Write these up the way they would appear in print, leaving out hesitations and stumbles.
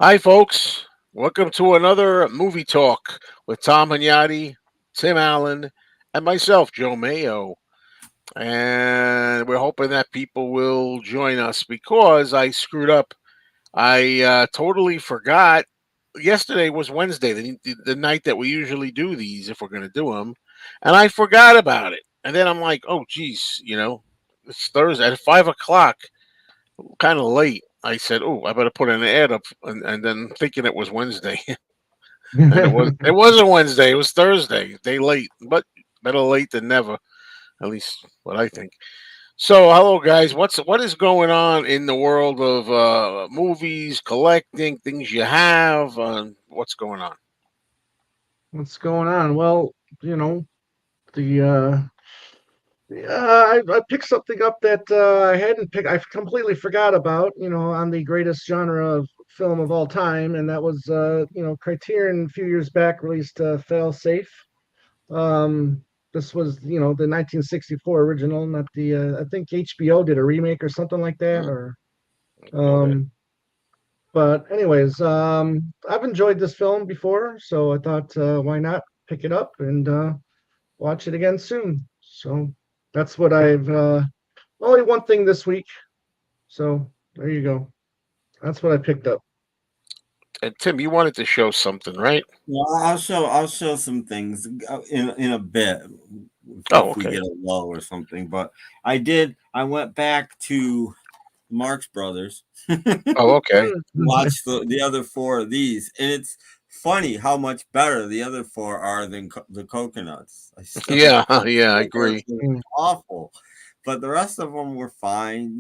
Hi, folks. Welcome to another movie talk with Tom Hagnotti, Tim Allen, and myself, Joe Mayo. And we're hoping that people will join us because I screwed up. I totally forgot. Yesterday was Wednesday, the night that we usually do these if we're going to do them. And I forgot about it. And then I'm like, oh, geez, it's Thursday at 5 o'clock, kind of late. I said, "Oh, I better put an ad up," and then thinking it was Wednesday, and it wasn't Wednesday. It was Thursday. Day late, but better late than never. At least what I think. So, hello guys. What is going on in the world of movies, collecting things you have? What's going on? What's going on? Well, you know, the I picked something up that I hadn't picked. I completely forgot about. On the greatest genre of film of all time, and that was Criterion a few years back released Fail Safe. This was the 1964 original, not the I think HBO did a remake or something like that, Mm, or okay. um. But anyways, I've enjoyed this film before, so I thought, why not pick it up and watch it again soon. So that's what I've only one thing this week. So there you go. That's what I picked up. And Tim, you wanted to show something, right? Well, I'll show some things in a bit Oh, if we okay. get a low or something. But I went back to Marx Brothers, Oh, okay. watched the other four of these, and it's funny how much better the other four are than the coconuts. I still Yeah, yeah, I agree. they're awful, but the rest of them were fine.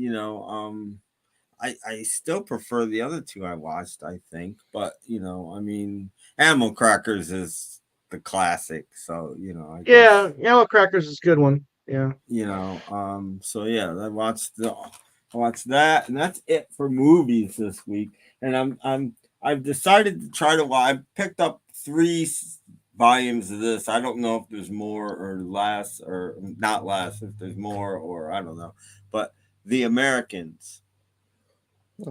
I still prefer the other two I watched, I think. But I mean, Animal Crackers is the classic, so I Yeah, guess Yellow Crackers is a good one. Yeah. so yeah, I watched that, and that's it for movies this week. And I've decided to try to watch. I picked up volumes of this. I don't know if there's more or less, or not less. If there's more, or I don't know. But The Americans.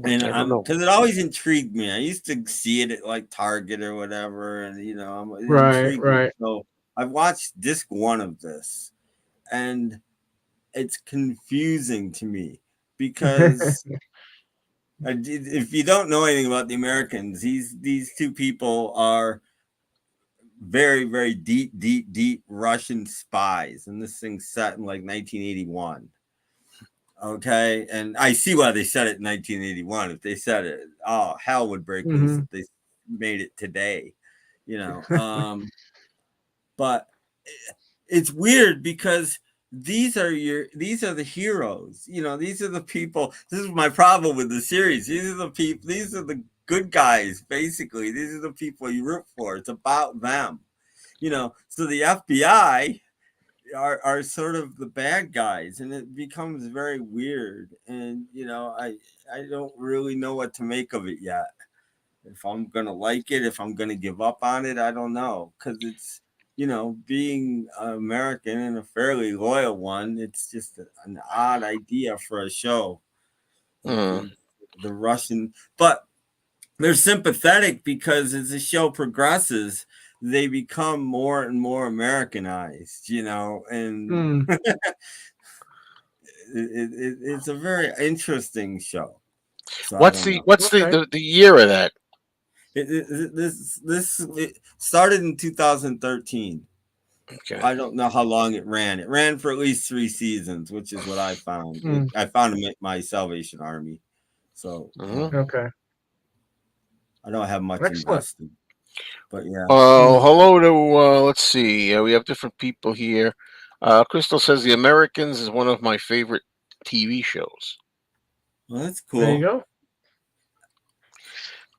And I don't I'm know. because it always intrigued me. I used to see it at like Target or whatever, and it Right, intrigued me. right. So I've watched disc one of this, and it's confusing to me because if you don't know anything about the Americans, these two people are very, very deep, deep, deep Russian spies, and this thing's set in like 1981. Okay, and I see why they said it in 1981. If they said it, oh, hell would break loose Hmm. if they made it today, you know. But it's weird because these are the heroes. These are the people. This is my problem with the series. These are the people. These are the good guys. Basically, these are the people you root for. It's about them. So the FBI are sort of the bad guys, and it becomes very weird. And I don't really know what to make of it yet. If I'm gonna like it, if I'm gonna give up on it, I don't know, because it's being American and a fairly loyal one. It's just an odd idea for a show. Mm. The, the Russian, but they're sympathetic because as the show progresses, they become more and more Americanized, and Hmm. it's a very interesting show. So I What's don't the know. what's Okay. the year of that? It started in 2013. Okay. I don't know how long it ran. It ran for at least 3 seasons, which is what I found. Hmm. I found my Salvation Army, so Hmm. Okay. I don't have much Excellent. invested. But yeah, Hmm. Hello to let's see. We have different people here. Crystal says The Americans is one of my favorite TV shows. well, that's There you cool. go.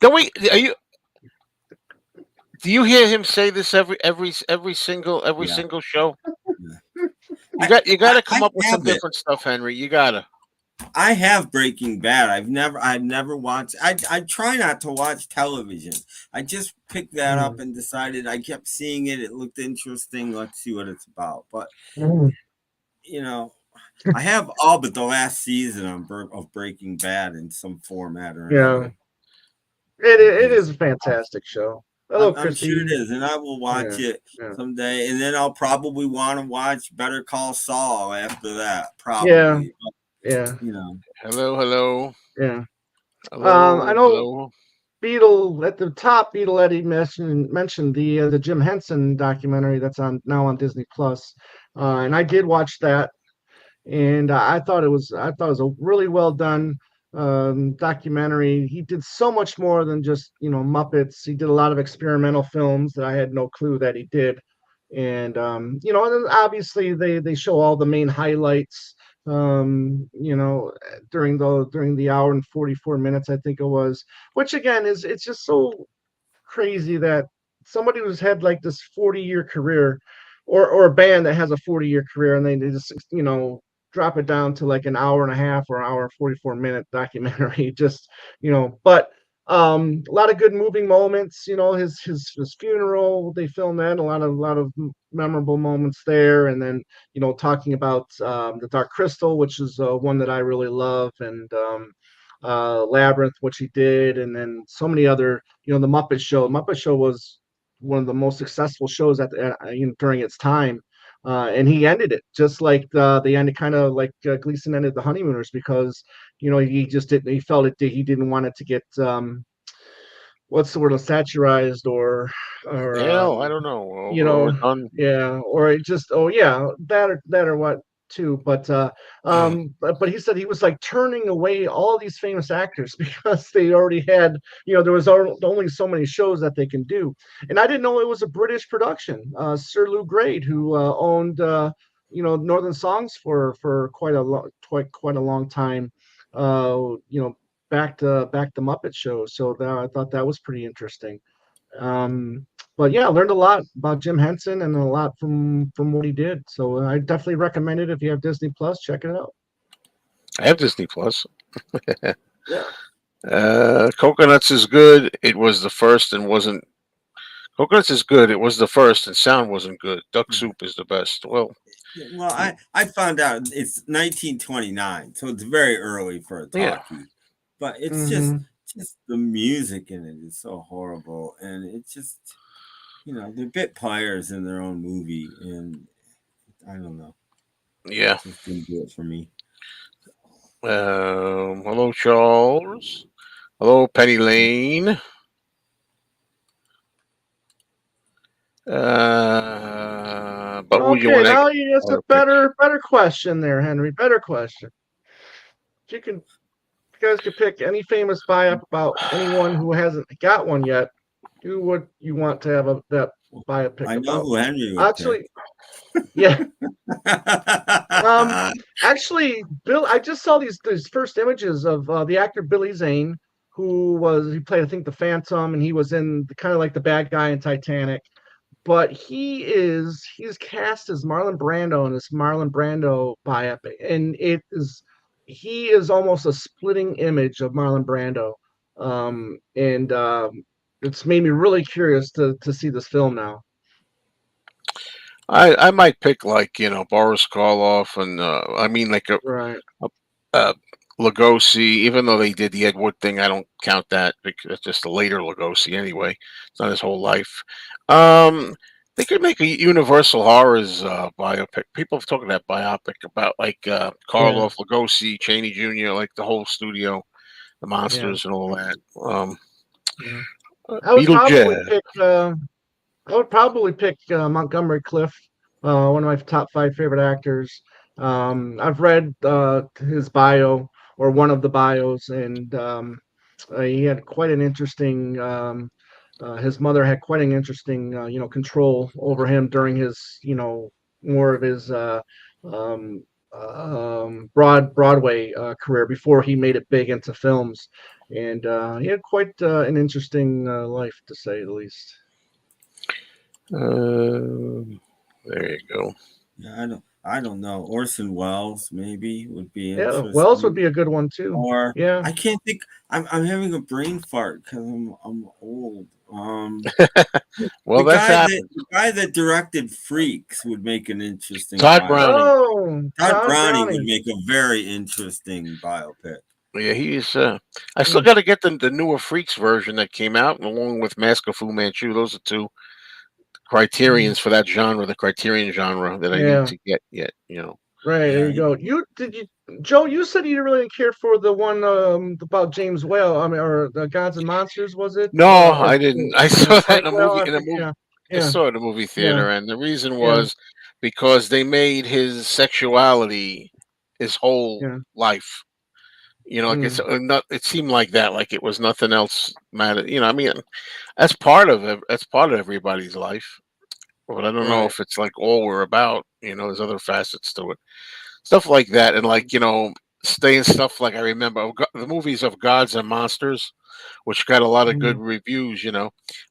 Do we? Are you? Do you hear him say this every Yeah, single show? yeah. You got to come I up with some have it. different stuff, Henry. You gotta. I have Breaking Bad. I've never watched. I try not to watch television. I just picked that Hmm. up and decided. I kept seeing it. It looked interesting. Let's see what it's about. But Hmm. you know, I have all but the last season of Breaking Bad in some format or Yeah. another. It is a fantastic show. Hello, I'm sure it Christy. is, and I will watch Yeah, it yeah, someday, and then I'll probably want to watch Better Call Saul after that, yeah, probably. yeah, You know, Hello, hello, yeah. I hello, know hello. Beetle at the top. Beetle Eddie mentioned the Jim Henson documentary that's on now on Disney Plus, and I did watch that, and I thought it was a really well done documentary. He did so much more than just Muppets. He did a lot of experimental films that I had no clue that he did, and and then obviously they show all the main highlights. During the hour and 44 minutes I think it was, which again is it's just so crazy that somebody who's had like this 40-year career, or a band that has a 40-year career, and they just drop it down to like an hour and a half or hour and 44-minute documentary. Just but a lot of good moving moments. His funeral, they filmed that, a lot of memorable moments there. And then talking about the Dark Crystal, which is one that I really love, and Labyrinth, which he did, and then so many other, the Muppet Show. Muppet Show was one of the most successful shows during its time, and he ended it just like they ended, kind of like Gleason ended the Honeymooners, because he just didn't. He felt he didn't want it to get what's the word, satirized, or Hell, I don't know. you Or know done. yeah, or it just, oh yeah, that or what too. But he said he was like turning away all these famous actors because they already had, there was only so many shows that they can do. And I didn't know it was a British production. Sir Lou Grade, who owned Northern Songs for quite a long time, you know back the Muppet Show. So I thought that was pretty interesting. But yeah, I learned a lot about Jim Henson and a lot from what he did. So I definitely recommend it. If you have Disney Plus, check it out. I have Disney Plus. yeah. Coconuts is good. It was the first and wasn't. Coconuts is good. It was the first and sound wasn't good. Duck Soup is the best. Well, Well, I found out it's 1929, so it's very early for a yeah, talkie, but it's Hmm. just the music in it is so horrible, and it's just they're bit pliers in their own movie, and I don't know, yeah. just didn't do it for me. Hello, Charles. Hello, Penny Lane. But who you Okay, want to now you asked a pick? better question there, Henry. Better question. You guys could pick any famous biop about anyone who hasn't got one yet. Who would you want to have that biopic I know about? who Henry would pick. Actually, yeah. Um, Actually, Bill, I just saw these first images of the actor Billy Zane, he played, I think, the Phantom, and he was in kind of like the bad guy in Titanic. But he's cast as Marlon Brando in this Marlon Brando biopic, and he is almost a splitting image of Marlon Brando. And It's made me really curious to see this film now. I might pick like Boris Karloff and I mean like Right. a, a Lugosi. Even though they did the Ed Wood thing, I don't count that because it's just a later Lugosi anyway. It's not his whole life. Um, they could make a Universal Horrors biopic. People have talked that biopic about like Yeah. Karloff, Lugosi, Cheney Jr., like the whole studio, the Yeah. monsters and all that. Yeah. Beetlejuice. I would probably pick Montgomery Clift, one of my top five favorite actors. I've read his bio, or one of the bios, and he had quite an interesting. His mother had quite an interesting, control over him during his, more of his Broadway career before he made it big into films, and he had quite an interesting life, to say the least. There you go. Yeah, I don't know. Orson Welles maybe would be Yeah, Wells would interesting. be a good one too. Or Yeah, I can't think. I'm having a brain fart because I'm old. Well, that's happened. The guy that directed Freaks would make an interesting Todd biopic. Browning. oh, Todd Todd Browning would Browning. make a very interesting biopic. Yeah, he's. I still Mm, got to get the newer Freaks version that came out, along with Mask of Fu Manchu. Those are two mm. criterions for that genre, the Criterion genre that I need Yeah, to get yet. You know. right. There Yeah. you go. Joe? You said you didn't really care for the one about James Whale. I mean, or the Gods and Monsters, was it? No, Or I didn't. I saw that in Frank a Whale? movie. I In a think. movie, Yeah, I yeah, saw it in a movie yeah, theater, and the reason yeah, was because they made his sexuality his whole yeah. life. You know, like it's Mm, not. It seemed like that, like it was nothing else mattered. You know, I mean, that's part of it. That's part of everybody's life. But I don't know right. if it's like all we're about. You know, there's other facets to it, stuff like that, and like staying stuff like I remember the movies of Gods and Monsters, which got a lot of good Mm, reviews.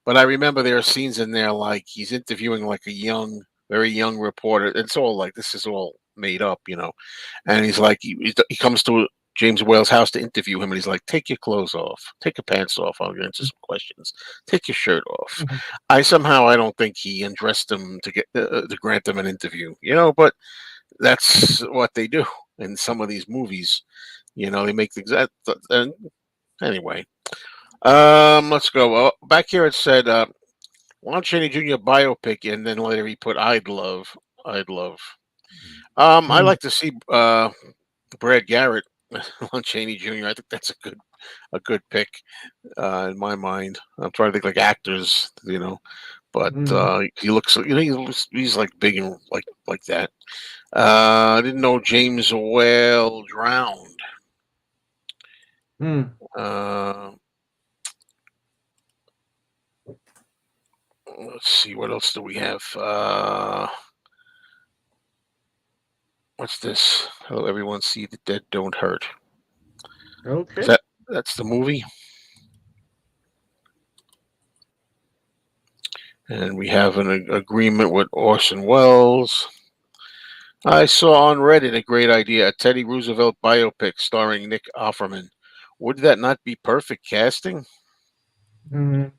But I remember there are scenes in there like he's interviewing like a young, very young reporter. It's all like this is all made up. And he's like he comes to James Whale's house to interview him, and he's like, "Take your clothes off, take your pants off. I'll answer some questions. Take your shirt off." mhm. I don't think he undressed him to grant them an interview. But that's what they do in some of these movies. They make the exact. And anyway, let's go. Back here it said Lon Chaney Jr. biopic, and then later he put I'd love. I Mm, like to see Brad Garrett, Lon Chaney Jr. I think that's a good pick in my mind. I'm trying to think like actors, but mm, he looks, he's like big and like that. I didn't know James Whale drowned. mm. Uh, let's see, what else do we have? What's this? Hello, everyone. See the dead don't hurt. Is Okay. that's the movie? And we have an agreement with Orson Welles. I saw on Reddit a great idea: a Teddy Roosevelt biopic starring Nick Offerman. Would that not be perfect casting? Mm.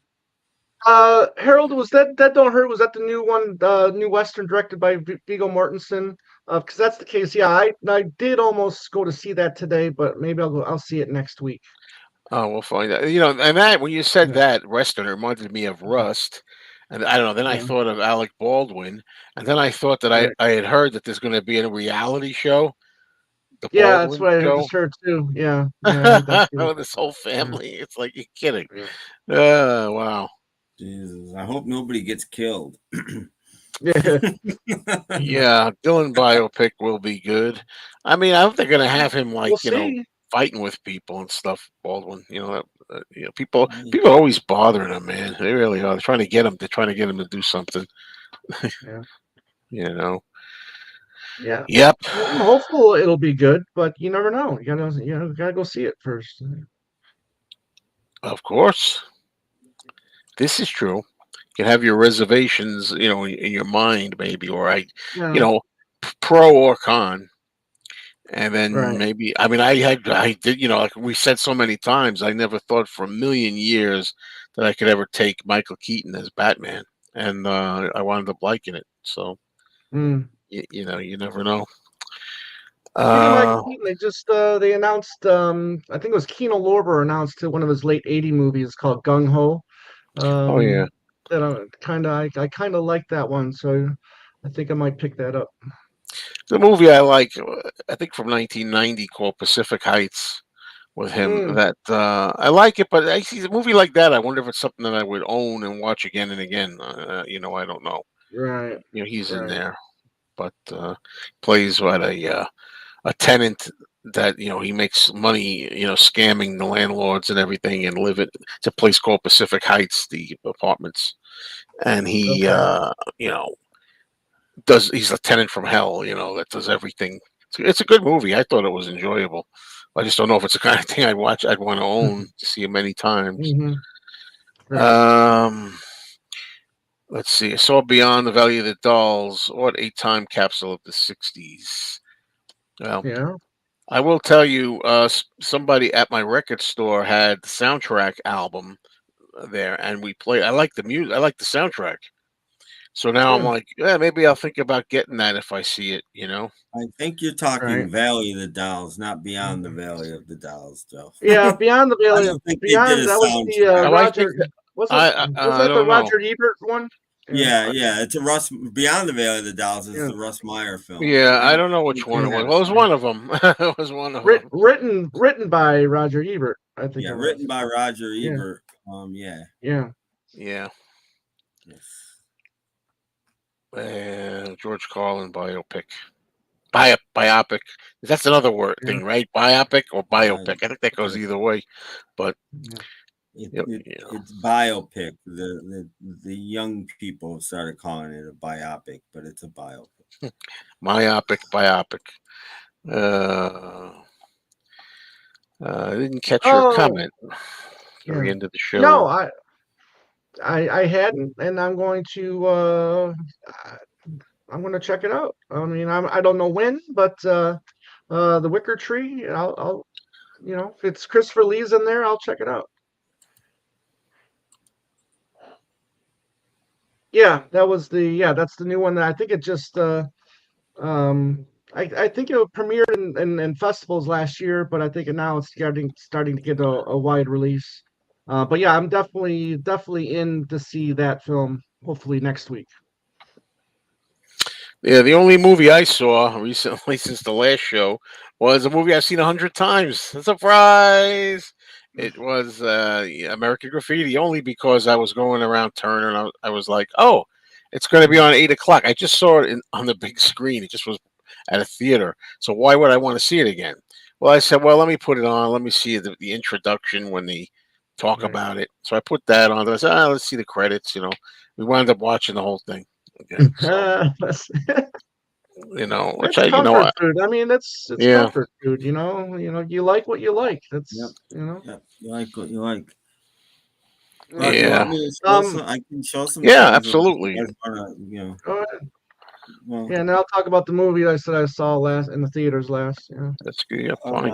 Harold, was that Don't Hurt? Was that the new one, new Western directed by Viggo Mortensen? Because that's the case. Yeah, I did almost go to see that today, but maybe I'll see it next week. Oh, we'll find out. And that when you said Yeah, that Western it reminded me of Rust, and I don't know. Then I yeah, thought of Alec Baldwin, and then I thought that I right. I had heard that there's going to be a reality show, the Yeah, that's Baldwin what I show. just heard too. Yeah, yeah, I heard that too. This whole Yeah, family. It's like you're kidding. yeah, Wow. Jesus, I hope nobody gets killed. yeah. Yeah, Dylan biopic will be good. I mean, I hope they're gonna have him We'll like see. fighting with people and stuff. Baldwin, people are always bothering him, man. They really are. They're trying to get him. They're trying to get him to do something. Yeah, You know. yeah. Yep. Well, I'm hopeful it'll be good, but you never know. You gotta go see it first. Of course, this is true. You can have your reservations, in your mind, maybe, or you Yeah, know, pro or con. And then right. maybe, I mean, I did, like we said so many times, I never thought for a million years that I could ever take Michael Keaton as Batman, and I wound up liking it. So Mm. you never know. Speaking of Michael Uh, Keaton, they announced I think it was Kino Lorber announced one of his late '80 movies called Gung Ho. oh yeah, That I kind of like that one, so I think I might pick that up. the movie I like, I think from 1990 called Pacific Heights with him. Mm, That I like it, but I see a movie like that. I wonder if it's something that I would own and watch again and again. I don't know. right, He's in right. there, but plays what a tenant that he makes money scamming the landlords and everything and live it. It's a place called Pacific Heights, the apartments, and he Okay. he's a tenant from hell, that does everything. It's a good movie. I thought it was enjoyable. I just don't know if it's the kind of thing I'd want to own to see it many times. Hmm. Right. um let's see. I saw Beyond the Valley of the Dolls. What a time capsule of the 60s. Well, Yeah. I will tell you, somebody at my record store had the soundtrack album there, and we play. I like the music. I like the soundtrack. So now I'm Yeah. like, yeah, maybe I'll think about getting that if I see it. You know. I think you're talking Right. Valley of the Dolls, not Beyond the Valley of the Dolls, Joe. Yeah, Beyond the I Valley. don't think they did Beyond a that was the soundtrack. Oh, I think Roger. that Was it? Was I that the don't know. Roger Ebert one? Yeah. Yeah, it's a Russ. Beyond the Valley of the Dolls is Yeah. the Russ Meyer film. Yeah, I I don't know think which one they it was. had a Well, it was sound. one of them. It was one of Writ, them. written by Roger Ebert, I think Yeah, it written was. by Roger Yeah. Ebert. Yeah. Yeah. Yeah, Yes. and George Carlin biopic. Biopic. That's another word Yeah. thing, right? Biopic or Right. biopic. I think that goes either way. But Yeah. It's biopic. The young people started calling it a biopic, but it's a biopic. biopic. Uh, I didn't catch your Oh, comment at the yeah. end of the No, show. I hadn't, and I'm going to check it out. I mean, I don't know when, but the Wicker Tree. I'll if it's Christopher Lee's in there, I'll check it out. Yeah, that's the new one that I think it just I think it premiered in festivals last year, but I think now it's starting to get a wide release. But yeah, I'm definitely in to see that film hopefully next week. Yeah, the only movie I saw recently since the last show was a movie I've seen 100 times. Surprise! It was yeah, American Graffiti, only because I was going around Turner and I was like, oh, it's going to be on 8 o'clock. I just saw it on the big screen. It just was at a theater. So why would I want to see it again? Well, I said, well, let me put it on. Let me see the introduction when they talk Right. about it. So I put that on. I said, let's see the credits. We wound up watching the whole thing again. So That's which that's comfort food. I mean, it's yeah, comfort food. You like what you like. Yep. That's. Yep. You like what you like. Yeah. But you want yeah, me to show some? I can show some yeah, things. If absolutely. you guys wanna. Go ahead. Well, Yeah, now I'll talk about the movie I said I saw last in the theaters last. Yeah. That's good. Yeah, fine.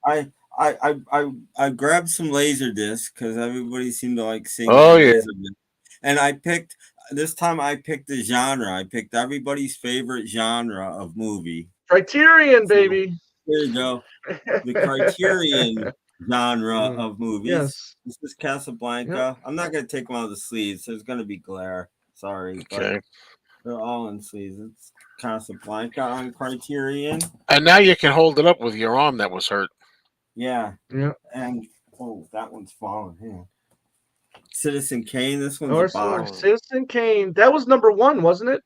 okay. I I grabbed some laser discs because everybody seemed to like seeing Oh my yeah, laser disc, and I picked this time. I picked a genre. I picked everybody's favorite genre of movie. Criterion, So baby. there you go. The Criterion genre Mm, of movies. yes. This is Yep. Casablanca. I'm not going to take one of the sleeves. There's going to be glare. Sorry, but okay. they're all in sleeves. It's Casablanca on Criterion. And now you can hold it up with your arm that was hurt. Yeah. Yeah. And, oh, that one's falling. Yeah. Citizen Kane. This one's a Or box. Citizen Kane. That was number one, wasn't it?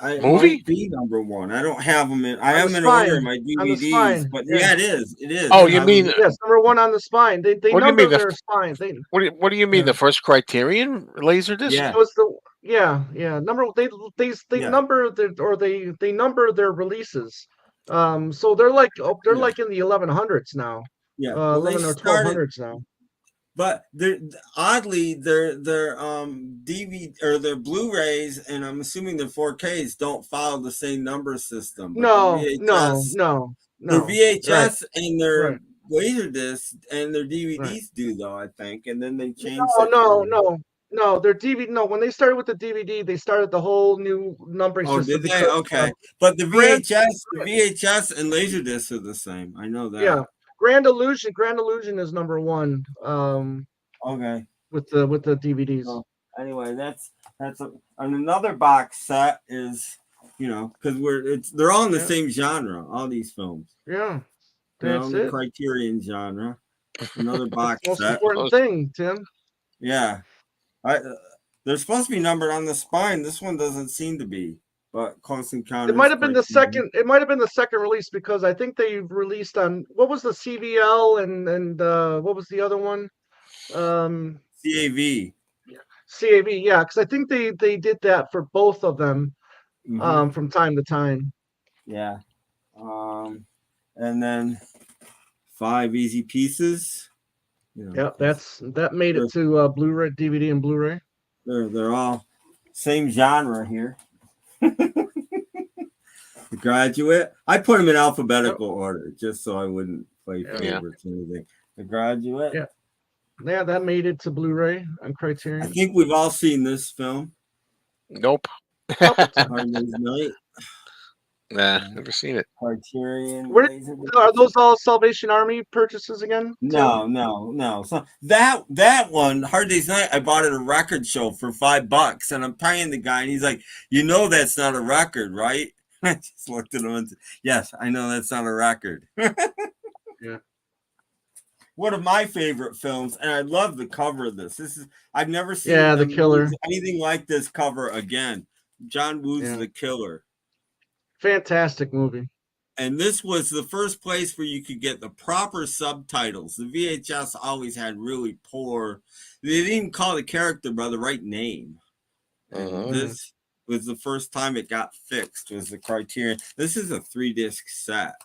It Movie? might be number one. I don't have them in. I On have the them in order in spine. my On the DVDs, spine. but Yeah. yeah, it is. It is. Oh, you mean Yes, number one on the spine. They what do you mean number their spine. what do you mean Yeah. the first Criterion laser disc? Yeah. It was number they Yeah. number they number their releases. So they're Yeah. like in the 1100s now. Yeah. Well, they 11 or started. 1200s now. But they're oddly their DVD or their Blu-rays, and I'm assuming their 4Ks don't follow the same number system. But No, their Right, VHS and right, their Laserdisc and their right. DVDs do though, I think, and then they changed No, it for. Their DVD. No, when they started with the DVD, they started the whole new numbering Oh, system did they? because Okay, but the Grand, VHS and Laserdisc are the same. I know yeah, that. Grand Illusion is number one. Okay. With the DVDs. So anyway, that's and another box set is because they're all in the same genre. All these films, Yeah, they're that's on the it. Criterion genre. Another box Most set. important thing, Tim. Yeah, they're supposed to be numbered on the spine. This one doesn't seem to be, but Close Encounters. It might have been the Criterion. second. It might have been the second release because I think they released on what was the CVL and what was the other one? CAV. CAV. Yeah, because I think they did that for both of them from time to time. Yeah. And then 5 Easy Pieces. Yeah, that made it to Blu-ray, DVD, and Blu-ray. They're all same genre here. The Graduate. I put them in alphabetical order just so I wouldn't play favorites or anything. The Graduate. Yeah, that made it to Blu-ray on Criterion. I think we've all seen this film. Nope. Couple Hard times. Day's Night. Nah, Yeah. never seen it. Criterion. Where Laserdisc. are those all Salvation Army purchases again, Tim? No. So that one, Hard Day's Night, I bought at a record show for $5, and I'm paying the guy, and he's like, "You know that's not a record, right?" I just looked at him and said, "Yes, I know that's not a record." Yeah. One of my favorite films, and I love the cover of this. I've never seen The Killer. anything like this cover again. John Woo's Yeah. The Killer. Fantastic movie. And this was the first place where you could get the proper subtitles. The VHS always had really poor. They didn't even call the character by the right name. And this was the first time it got fixed. Was the Criterion? This is a 3-disc set.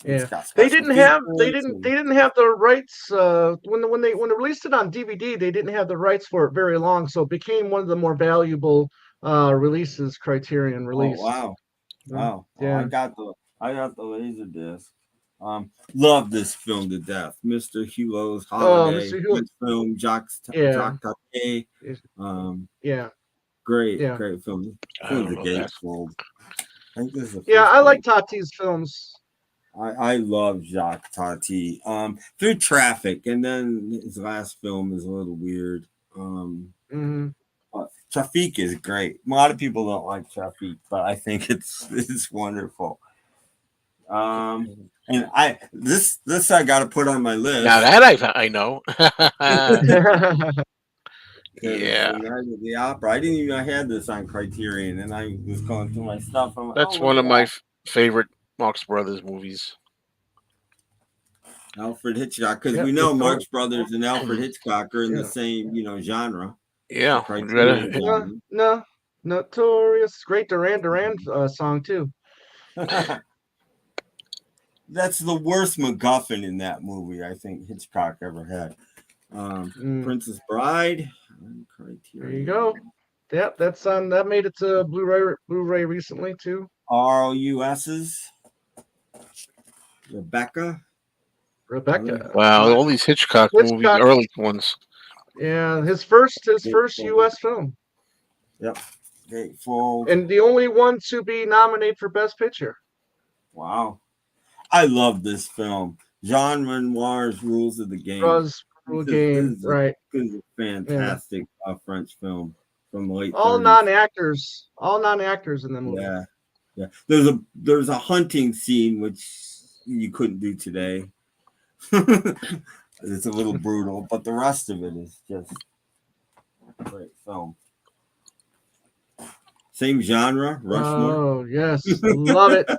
Yeah, they didn't have the rights when they released it on DVD. They didn't have the rights for it very long, so it became one of the more valuable releases Criterion released. Oh wow! Yeah. I got the laser disc. Love this film to death. Mr. Hulot's Holiday. Mr. Hulot. Good film. Jacques Tati. Yeah. Great Yeah. film. I don't know that. I think this is the Yeah, first I film. like Tati's films. I love Jacques Tati. Through Traffic, and then his last film is a little weird. But Traffic is great. A lot of people don't like Traffic, but I think it's wonderful. And this I got to put on my list. Now that I know. Yeah, the opera. I didn't even know I had this on Criterion, and I was going through my stuff. I'm like, That's one of my favorite Marx Brothers movies. Alfred Hitchcock, because we know Marx Brothers and Alfred Hitchcock are in the same, genre. Yeah. No, Notorious. Great Duran Duran song too. That's the worst MacGuffin in that movie I think Hitchcock ever had. Princess Bride. There you go. Yep, that's on. That made it to Blu-ray recently too. ROUS's. Rebecca. Wow, all these Hitchcock movies, early ones. Yeah, his first U.S. film. Yep. Gatefold. And the only one to be nominated for Best Picture. Wow. I love this film. Jean Renoir's Rules of the Game. Right. This is a fantastic French film from the late all 30s. non-actors in the movie. Yeah. There's a hunting scene which you couldn't do today. It's a little brutal, but the rest of it is just a great film. Same genre, Rushmore. Oh yes, love it.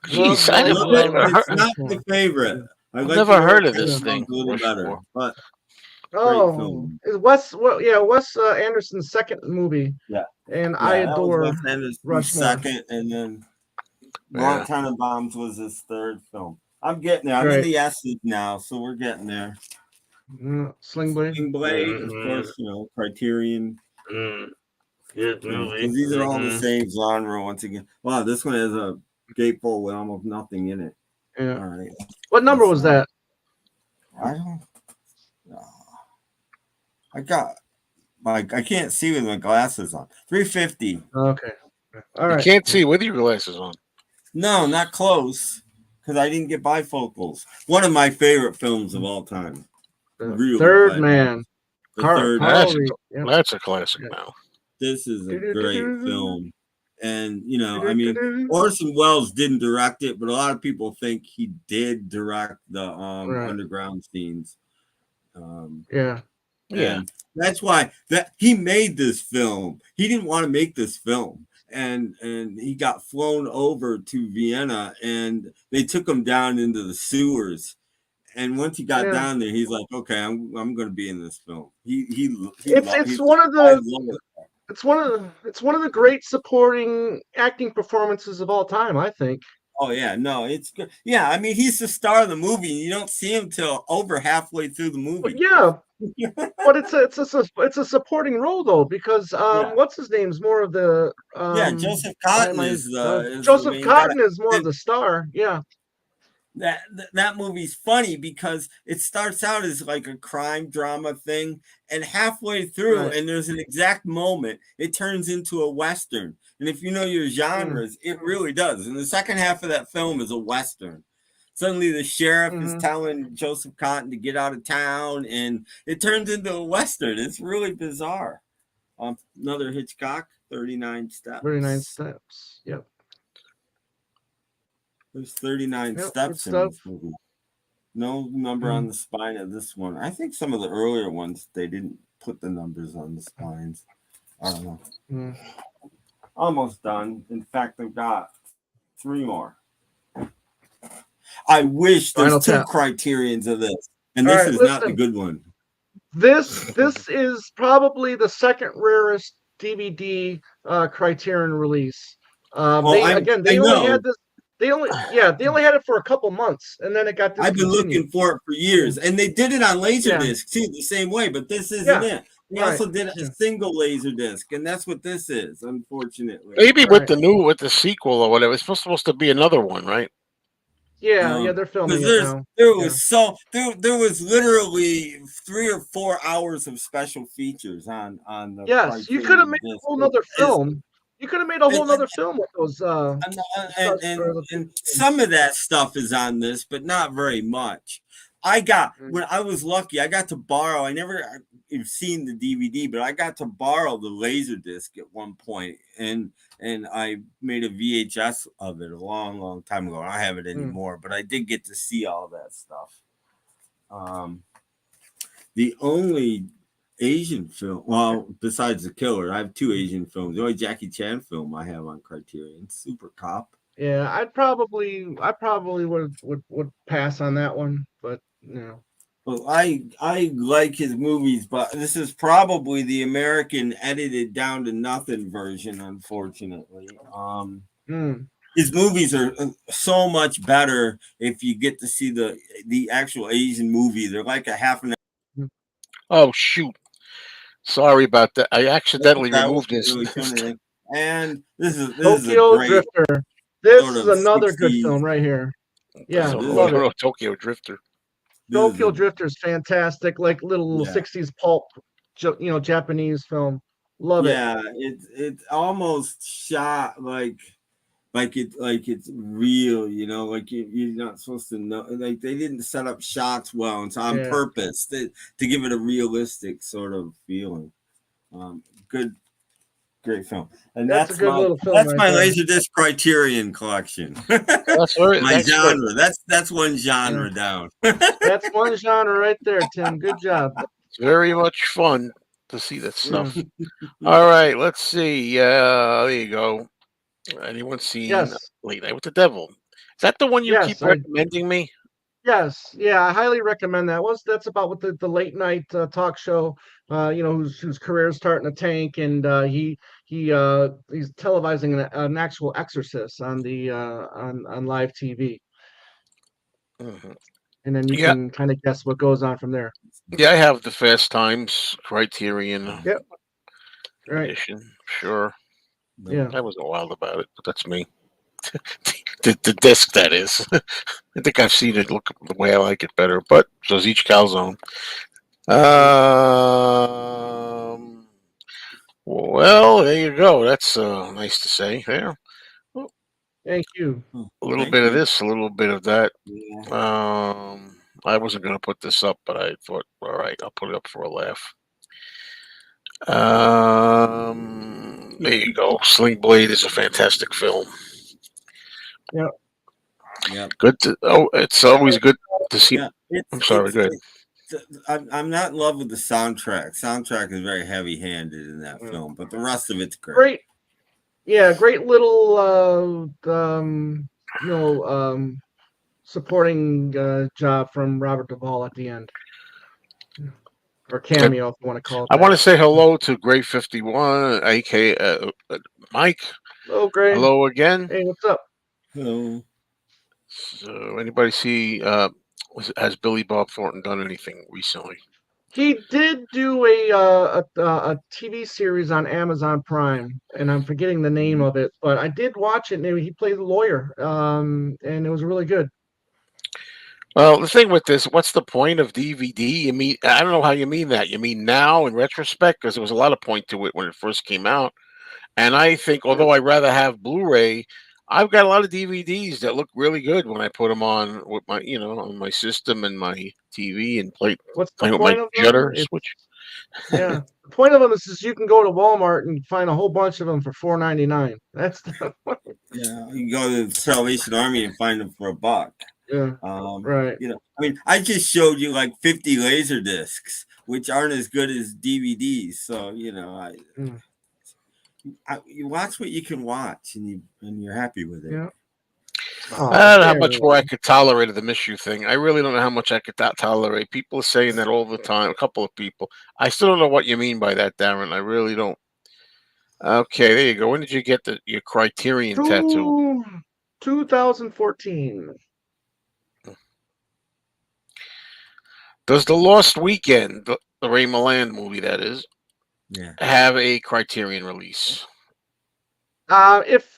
Jeez, it's not my favorite. I've never heard of this thing. A little better, but Wes Anderson's second movie. Yeah, and I adore Rushmore. Second, and then Ron Tenenbaum's was his third film. I'm getting there. I'm in the S's now, so we're getting there. Sling Blade, of course, Criterion. Good movie. These are all the same genre once again. Wow, this one has a gatefold with almost nothing in it. Yeah. All right. What number was that? I don't know. I can't see with my glasses on. 350. Okay. All right. You can't see with your glasses on. No, not close. Because I didn't get bifocals. One of my favorite films of all time. Third Man. That's a classic now. This is a great film. And, Orson Welles didn't direct it, but a lot of people think he did direct the underground scenes. Yeah. That's why he made this film. He didn't want to make this film. And he got flown over to Vienna, and they took him down into the sewers. And once he got down there, he's like, "Okay, I'm going to be in this film." It's one of the great supporting acting performances of all time, I think. Oh yeah, no, it's good. Yeah, I mean, he's the star of the movie, and you don't see him till over halfway through the movie. But it's a supporting role though, because what's his name's more of the Joseph Cotton is Joseph Cotton is more of the star. Yeah. that movie's funny because it starts out as like a crime drama thing, and halfway through, Right. and there's an exact moment, it turns into a western. And if you know your genres, it really does. And the second half of that film is a western. Suddenly, the sheriff is telling Joseph Cotton to get out of town, and it turns into a western. It's really bizarre. Another Hitchcock, 39 Steps. 39 Steps. Yep. There's 39 Yep, steps in this movie. No number on the spine of this one. I think some of the earlier ones, they didn't put the numbers on the spines. I don't know. Almost done. In fact, I've got 3 more. I wish there's 2 criterions of this, and this is not the good one. This is probably the second rarest DVD Criterion release. They only had this. They only had it for a couple months, and then it got discontinued. I've been looking for it for years, and they did it on Laserdisc too, the same way. But this isn't it. They also did a single Laserdisc, and that's what this is, unfortunately. Maybe with the sequel or whatever, it's supposed to be another one, right? Yeah, they're filming it now. There was literally 3 or 4 hours of special features on the. Yes, you could have made a whole nother film. You could have made a whole other film with those. And some of that stuff is on this, but not very much. When I was lucky, I got to borrow. I never seen the DVD, but I got to borrow the Laserdisc at one point, and I made a VHS of it a long, long time ago. I don't have it anymore, but I did get to see all that stuff. The only Asian film, well, besides The Killer, I have 2 Asian films. The only Jackie Chan film I have on Criterion, Super Cop. Yeah, I probably would pass on that one, but Well, I like his movies, but this is probably the American edited down to nothing version, unfortunately. His movies are so much better if you get to see the actual Asian movie. They're like a half an hour. Oh shoot. Sorry about that. I accidentally removed this. Really and this is Tokyo a Drifter. This is another good film right here. Yeah, love it. Tokyo Drifter. Tokyo Drifter is fantastic, like little 60s pulp, Japanese film. Love it. Yeah, it's almost shot like it's real, like you're not supposed to know. Like they didn't set up shots well, and so on purpose to give it a realistic sort of feeling. Great film, and that's a good little film. That's my Laserdisc Criterion collection. That's right. My genre. That's one genre down. That's one genre right there, Tim. Good job. It's very much fun to see that stuff. All right, let's see. There you go. Anyone seen Late Night with the Devil? Is that the one you keep recommending me? Yes, yeah, I highly recommend that. That's about what the late night talk show, whose career is starting to tank, and he's televising an actual exorcist on the on live TV, and then you can kind of guess what goes on from there. Yeah, I have the Fast Times Criterion. Yep. Right. Edition. Sure. Yeah. I wasn't wild about it, but that's me. the disc, that is. I think I've seen it look the way I like it better, but so's each calzone. Well, there you go. That's nice to say there. Thank you. A little bit of this, a little bit of that. Yeah. I wasn't going to put this up, but I thought, all right, I'll put it up for a laugh. There you go. Sling Blade is a fantastic film. Yeah. Yeah. Good. It's always good to see. Yeah, I'm sorry. Go ahead. I'm not in love with the soundtrack. Soundtrack is very heavy-handed in that film, but the rest of it's great. Great little supporting job from Robert Duvall at the end. Or cameo, if you want to call it that. I want to say hello to Gray 51, aka Mike. Hello, Gray. Hello again. Hey, what's up? Hello. So, anybody see? Has Billy Bob Thornton done anything recently? He did do a TV series on Amazon Prime, and I'm forgetting the name of it, but I did watch it. And he played the lawyer, and it was really good. Well, the thing with this, what's the point of DVD? You mean I don't know how you mean that. You mean now in retrospect because there was a lot of point to it when it first came out. And I think, Yeah. although I rather have Blu-ray, I've got a lot of DVDs that look really good when I put them on with my, on my system and my TV and What's the playing with my point of them? Judder It's switch. yeah. The point of them is you can go to Walmart and find a whole bunch of them for 4.99. That's the Yeah, you can go to the Salvation Army and find them for $1. yeah. Right. I mean, I just showed you like 50 laser discs, which aren't as good as DVDs. So Mm, you watch what you can watch, and you're happy with it. yeah. Oh, I don't know how there. much more I could tolerate of the Miss You thing. I really don't know how much I could tolerate. People are saying that all the time. A couple of people. I still don't know what you mean by that, Darren. I really don't. Okay, there you go. When did you get your Criterion tattoo? Two, 2014. Does The Lost Weekend, the Ray Milland movie, that is, Yeah. have a Criterion release? If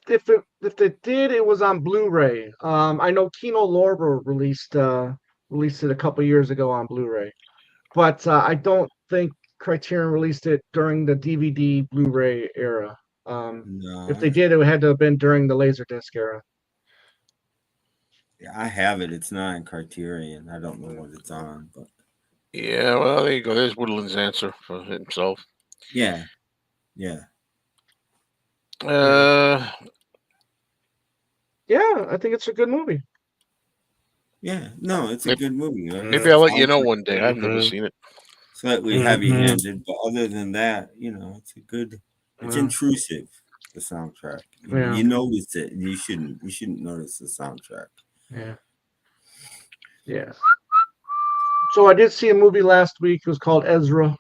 it did, it was on Blu-ray. I know Kino Lorber released it a couple years ago on Blu-ray, but I don't think Criterion released it during the DVD Blu-ray era. If No, they did, it had to have been during the Laserdisc era. yeah, I have it. It's not in Criterion. I don't know what it's on, but Yeah, well, there you go. There's Woodland's answer for himself. yeah, yeah, Yeah, Uh, yeah, I think it's a good movie. yeah. No, it's a maybe, good movie. maybe I'll let you know Soundtrack one day. I've never seen it. slightly heavy-handed, but other than that, it's a good. It's Yeah, intrusive. The soundtrack. yeah, You notice it, and you shouldn't. You shouldn't notice the soundtrack. yeah, yeah. So I did see a movie last week. It was called Ezra.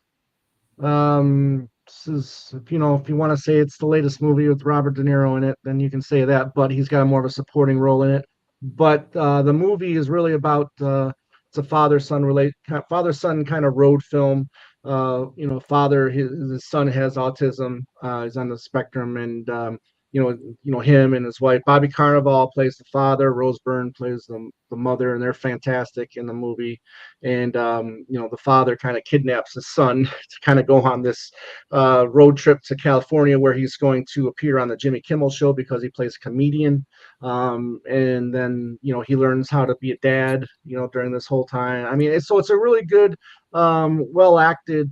This is if you want to say it's the latest movie with Robert De Niro in it, then you can say that. But he's got more of a supporting role in it. But the movie is really about it's a father son kind of road film. Father his son has autism. He's on the spectrum, and him and his wife Bobby Carnival plays the father. Rose Byrne plays the mother, and they're fantastic in the movie. And the father kind of kidnaps his son to kind of go on this road trip to California where he's going to appear on the Jimmy Kimmel show because he plays a comedian. And then he learns how to be a dad during this whole time. I mean, it's a really good well acted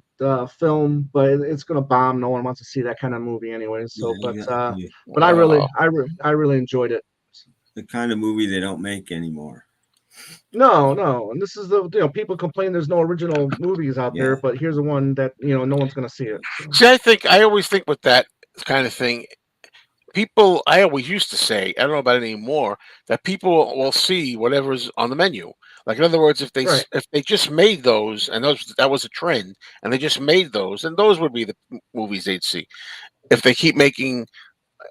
film, but it's gonna bomb. No one wants to see that kind of movie anyway. Yeah, So but Wow. I really enjoyed it. the kind of movie they don't make anymore. No, and this is people complain there's no original movies out there, Yeah, but here's the one that no one's gonna see it. So See, I always think with that kind of thing, people, I always used to say, I don't know about it anymore, that people will see whatever's on the menu. Like in other words, right. if they just made those and that was a trend, and they just made those, and those would be the movies they'd see. If they keep making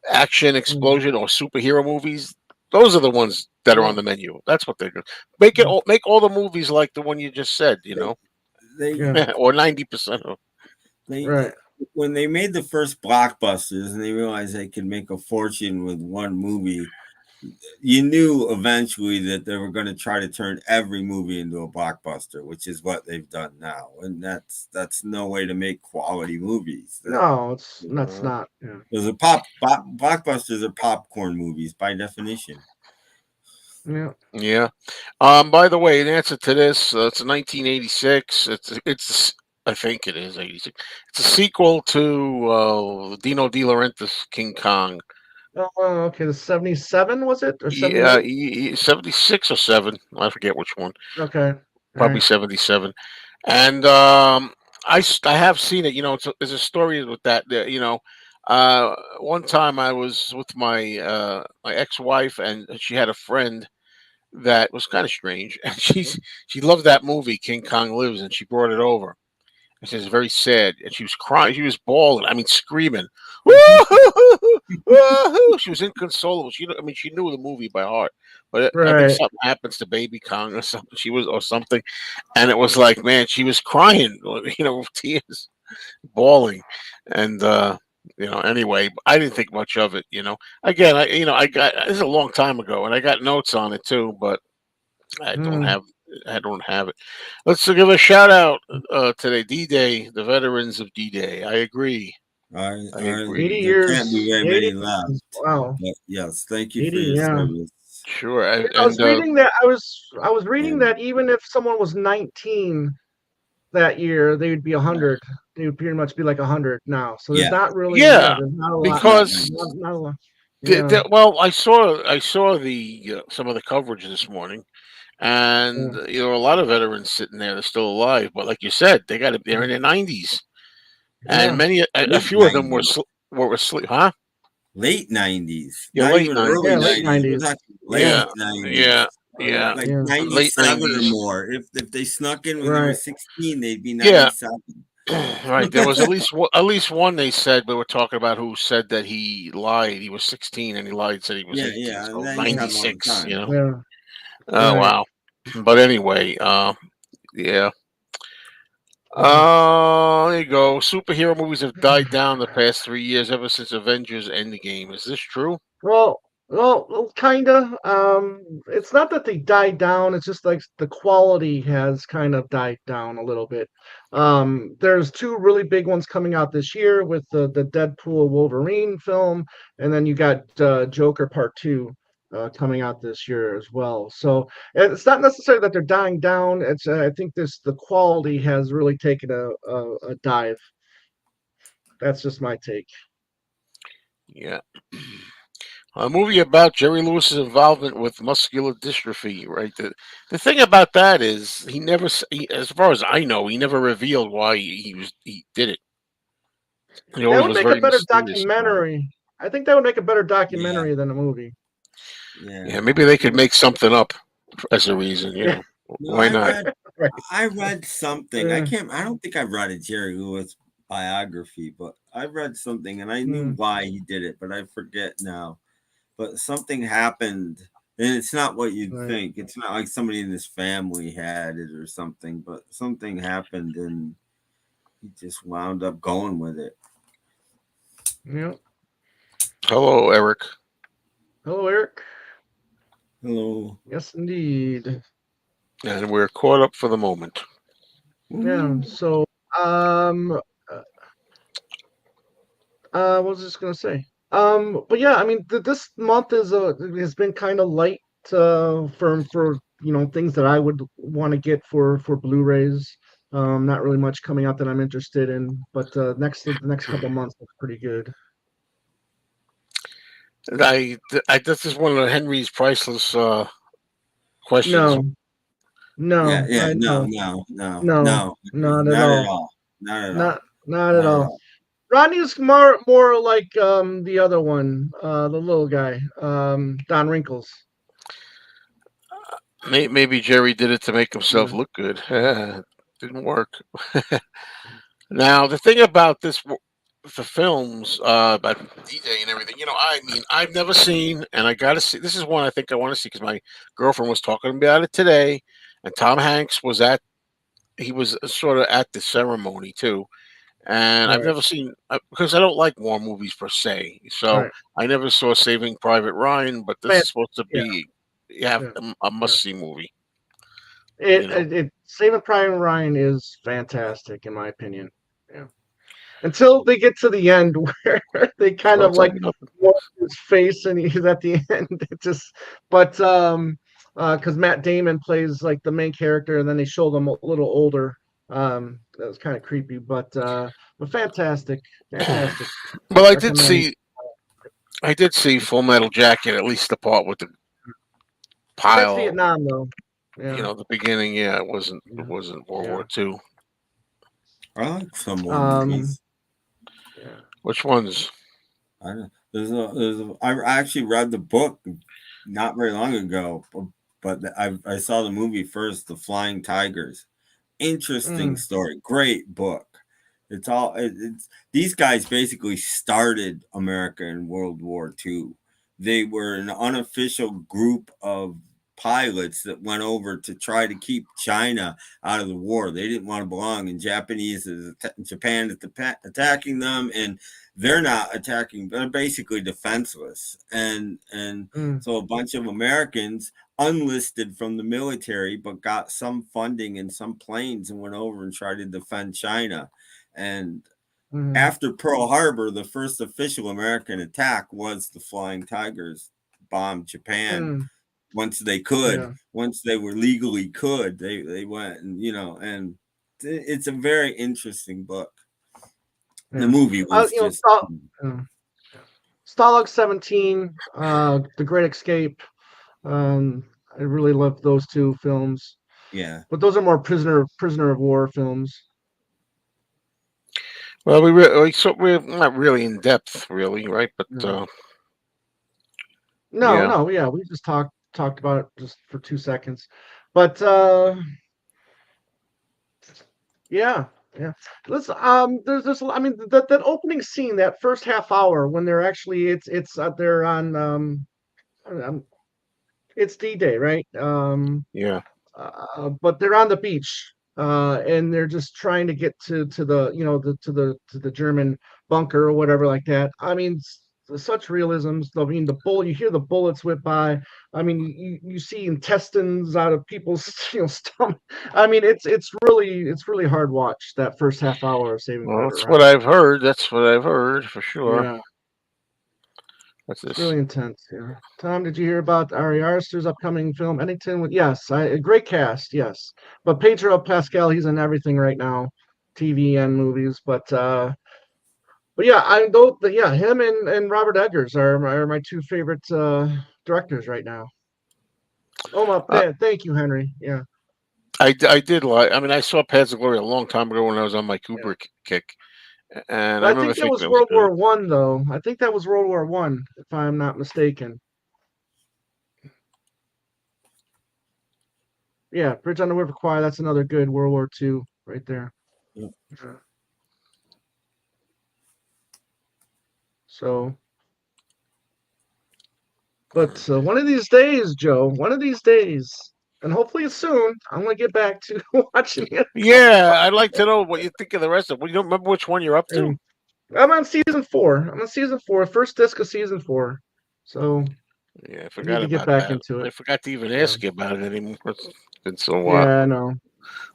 action, Mm, explosion, or superhero movies, those are the ones that are yeah, on the menu. That's what they're going. mm, Make all the movies like the one you just said. they they yeah, Or 90% of. they right. when they made the first blockbusters and they realized they could make a fortune with one movie, you knew eventually that they were going to try to turn every movie into a blockbuster, which is what they've done now, and that's no way to make quality movies. No, You that's know, not. Yeah, those are blockbusters are popcorn movies by definition. yeah. Yeah. By the way, in answer to this, it's 1986. I think it is 86. It's a sequel to Dino De Laurentiis' King Kong. Oh, okay. The 77 was it or Yeah, 78? 76 or 7. I forget which one. Okay, all Probably right. 77. And I have seen it. There's a story with that. One time I was with my ex-wife, and she had a friend that was kind of strange, and she loved that movie King Kong Lives, and she brought it over. And she was very sad, and she was crying. She was bawling. I mean, screaming. Woo-hoo-hoo-hoo, woo-hoo. She was inconsolable. She knew the movie by heart, but I think Right. something happens to Baby Kong or something. Or something, and it was like, man, she was crying, with tears, bawling, and anyway, I didn't think much of it. Again, I got this is a long time ago, and I got notes on it too, but I don't Hmm. have. I don't have it. Let's give a shout out today, D-Day, the veterans of D-Day. I agree. I agree. 80 There can't be years. very 80 many left. years. Wow. But yes, thank you for 80, your yeah. service. Sure. I was reading that I was reading And that even if someone was 19 that year, they would be 100. They would pretty much be like 100 now. So there's yeah, not really, Yeah, there's not a lot. it's not because nice. Not a lot. Yeah. well, I saw the some of the coverage this morning, and Yeah. a lot of veterans sitting there. They're still alive, but like you said, they're in their 90s, and Yeah. a Late few of them 90s. were asleep. Huh? Late 90s. Yeah, Not late even early Yeah. 90s. Late 90s. We're 90s. talking Yeah. late Yeah, 90s. yeah, yeah. Like Yeah. Late 97 or 90s. more. If they snuck in when they were Right. 16, they'd be Yeah, 97. right. There was at least one they said we were talking about who said that he lied. He was 16 and he lied, said he was Yeah, 18. yeah. And So then you have more 96. time. Yeah. Oh Right. wow. But anyway, yeah. Yeah. There you go. Superhero movies have died down the past 3 years, ever since Avengers Endgame. Is this true? Well, well, kinda. It's not that they died down. It's just like the quality has kind of died down a little bit. There's two really big ones coming out this year with the Deadpool Wolverine film, and then you got Joker Part Two coming out this year as well. So it's not necessarily that they're dying down. It's I think the quality has really taken a dive. That's just my take. Yeah. A movie about Jerry Lewis's involvement with muscular dystrophy, right? The thing about that is as far as I know, he never revealed why he did it. He That always would was make a very better mysterious about it. documentary. I think that would make a better Yeah, documentary than a movie. yeah. Yeah, maybe they could make something up as a reason. Yeah, No, Why not? right. I read something. Uh, I don't think I read a Jerry Lewis biography, but I read something and I knew mm, why he did it, but I forget now. But something happened, and it's not what you'd right. think. It's not like somebody in his family had it or something, but something happened and he just wound up going with it. Yeah. Hello, Eric. Hello, Eric. Hello. Yes, indeed. And we're caught up for the moment. Yeah. Woo. So, uh, what was I just gonna say? But yeah, I mean, this month has been kind of light for things that I would want to get for Blu-rays. Not really much coming out that I'm interested in, but the next couple months look pretty good. This is one of Henry's priceless questions. No, Yeah, no, yeah, I no, no, no, no, no, no, not at not at all. all. Not at all. Not at Not at all. all. Rodney's more like the other one, the little guy, Don Wrinkles. Maybe Jerry did it to make himself Yeah. look good. Didn't work. Now the thing about the films about DJ and everything, I mean, I've never seen, and I got to see. This is one I think I want to see because my girlfriend was talking about it today, and Tom Hanks was at. He was sort of at the ceremony too, and I've Right, never seen because I don't like war movies per se. So right. I never saw Saving Private Ryan, but this Man, is supposed to yeah, be yeah, a yeah. must see movie. It, You know, it, it Saving Private Ryan is fantastic in my opinion. Yeah. Until they get to the end where they kind well, of it's not like enough. warp his face and he's at the end. It just, but because Matt Damon plays like the main character and then they show them a little older. That was kind of creepy, but fantastic, fantastic. Well, Recommend. I did see Full Metal Jacket, at least the part with the That's pile. Vietnam though. Yeah, The beginning. Yeah, it yeah, wasn't World yeah. War II. I like some more Um, movies. yeah. Which ones? I don't, I actually read the book not very long ago, but I saw the movie first, The Flying Tigers. Interesting Mm, story, great book. It's these guys basically started America in World War II. They were an unofficial group of pilots that went over to try to keep China out of the war. They didn't want to belong, and Japan is attacking them, and they're not attacking. They're basically defenseless, and Mm, so a bunch of Americans unlisted from the military, but got some funding and some planes and went over and tried to defend China. And mm, after Pearl Harbor, the first official American attack was the Flying Tigers bombed Japan. mm, Once yeah, they were legally could, they went, and and it's a very interesting book. The yeah. movie was You know, just uh, Stalag 17, The Great Escape. Um, I really love those two films, yeah. but those are more prisoner of war films. Well, so we're not really in depth, really, right? But No, no, yeah. no, yeah, we just talked about it just for 2 seconds, but yeah, yeah. Let's there's I mean that opening scene, that first half hour when they're actually it's they're on it's D-Day, right? Yeah. But they're on the beach, and they're just trying to get to the to the German bunker or whatever like that. I mean, such realisms. I mean, the bullet. You hear the bullets whip by. I mean, you see intestines out of people's stomach. I mean, it's really hard watch that first half hour of Saving Well, Private that's what Ryan. I've heard. That's what I've heard for sure. Yeah, What's it's this? really intense. Yeah. Tom, did you hear about Ari Aster's upcoming film, Eddington? Yes, a great cast, yes. But Pedro Pascal, he's in everything right now, TV and movies. But yeah, yeah, him and Robert Eggers are my two favorite directors right now. Oh my, Uh, thank you, Henry. Yeah, I did like. I mean, I saw Paths of Glory a long time ago when I was on my yeah. Kubrick kick, and I I remember think that thinking was it was World good. War One, though. I think that was World War One, if I'm not mistaken. Yeah, Bridge on the River Kwai. That's another good World War Two right there. Yeah. So, but one of these days, Joe, one of these days, and hopefully it's soon, I'm gonna get back to watching it. Yeah, I'd like to know what you think of the rest of it. Well, you don't remember which one you're up to? And I'm on season four. I'm on season four, first disc of season four. So Yeah, I I need forgot to get about back that. into it. I forgot to even Yeah, ask you about it anymore. It's been so yeah, I know.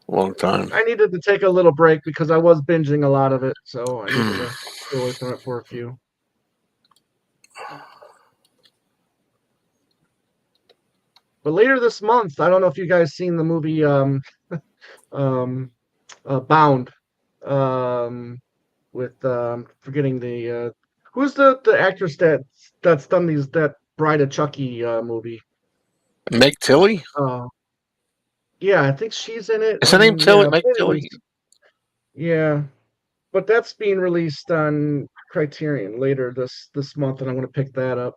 long time. I needed to take a little break because I was binging a lot of it, so I needed to get away from it for a few. But later this month, I don't know if you guys seen the movie um, Bound, um, with forgetting the who's the actress that's done that Bride of Chucky movie. Meg Tilly? Uh, yeah, I think she's in it, Is her name and Tilly? yeah. Meg But Tilly? anyways, yeah, but that's being released on Criterion later this month, and I'm going to pick that up.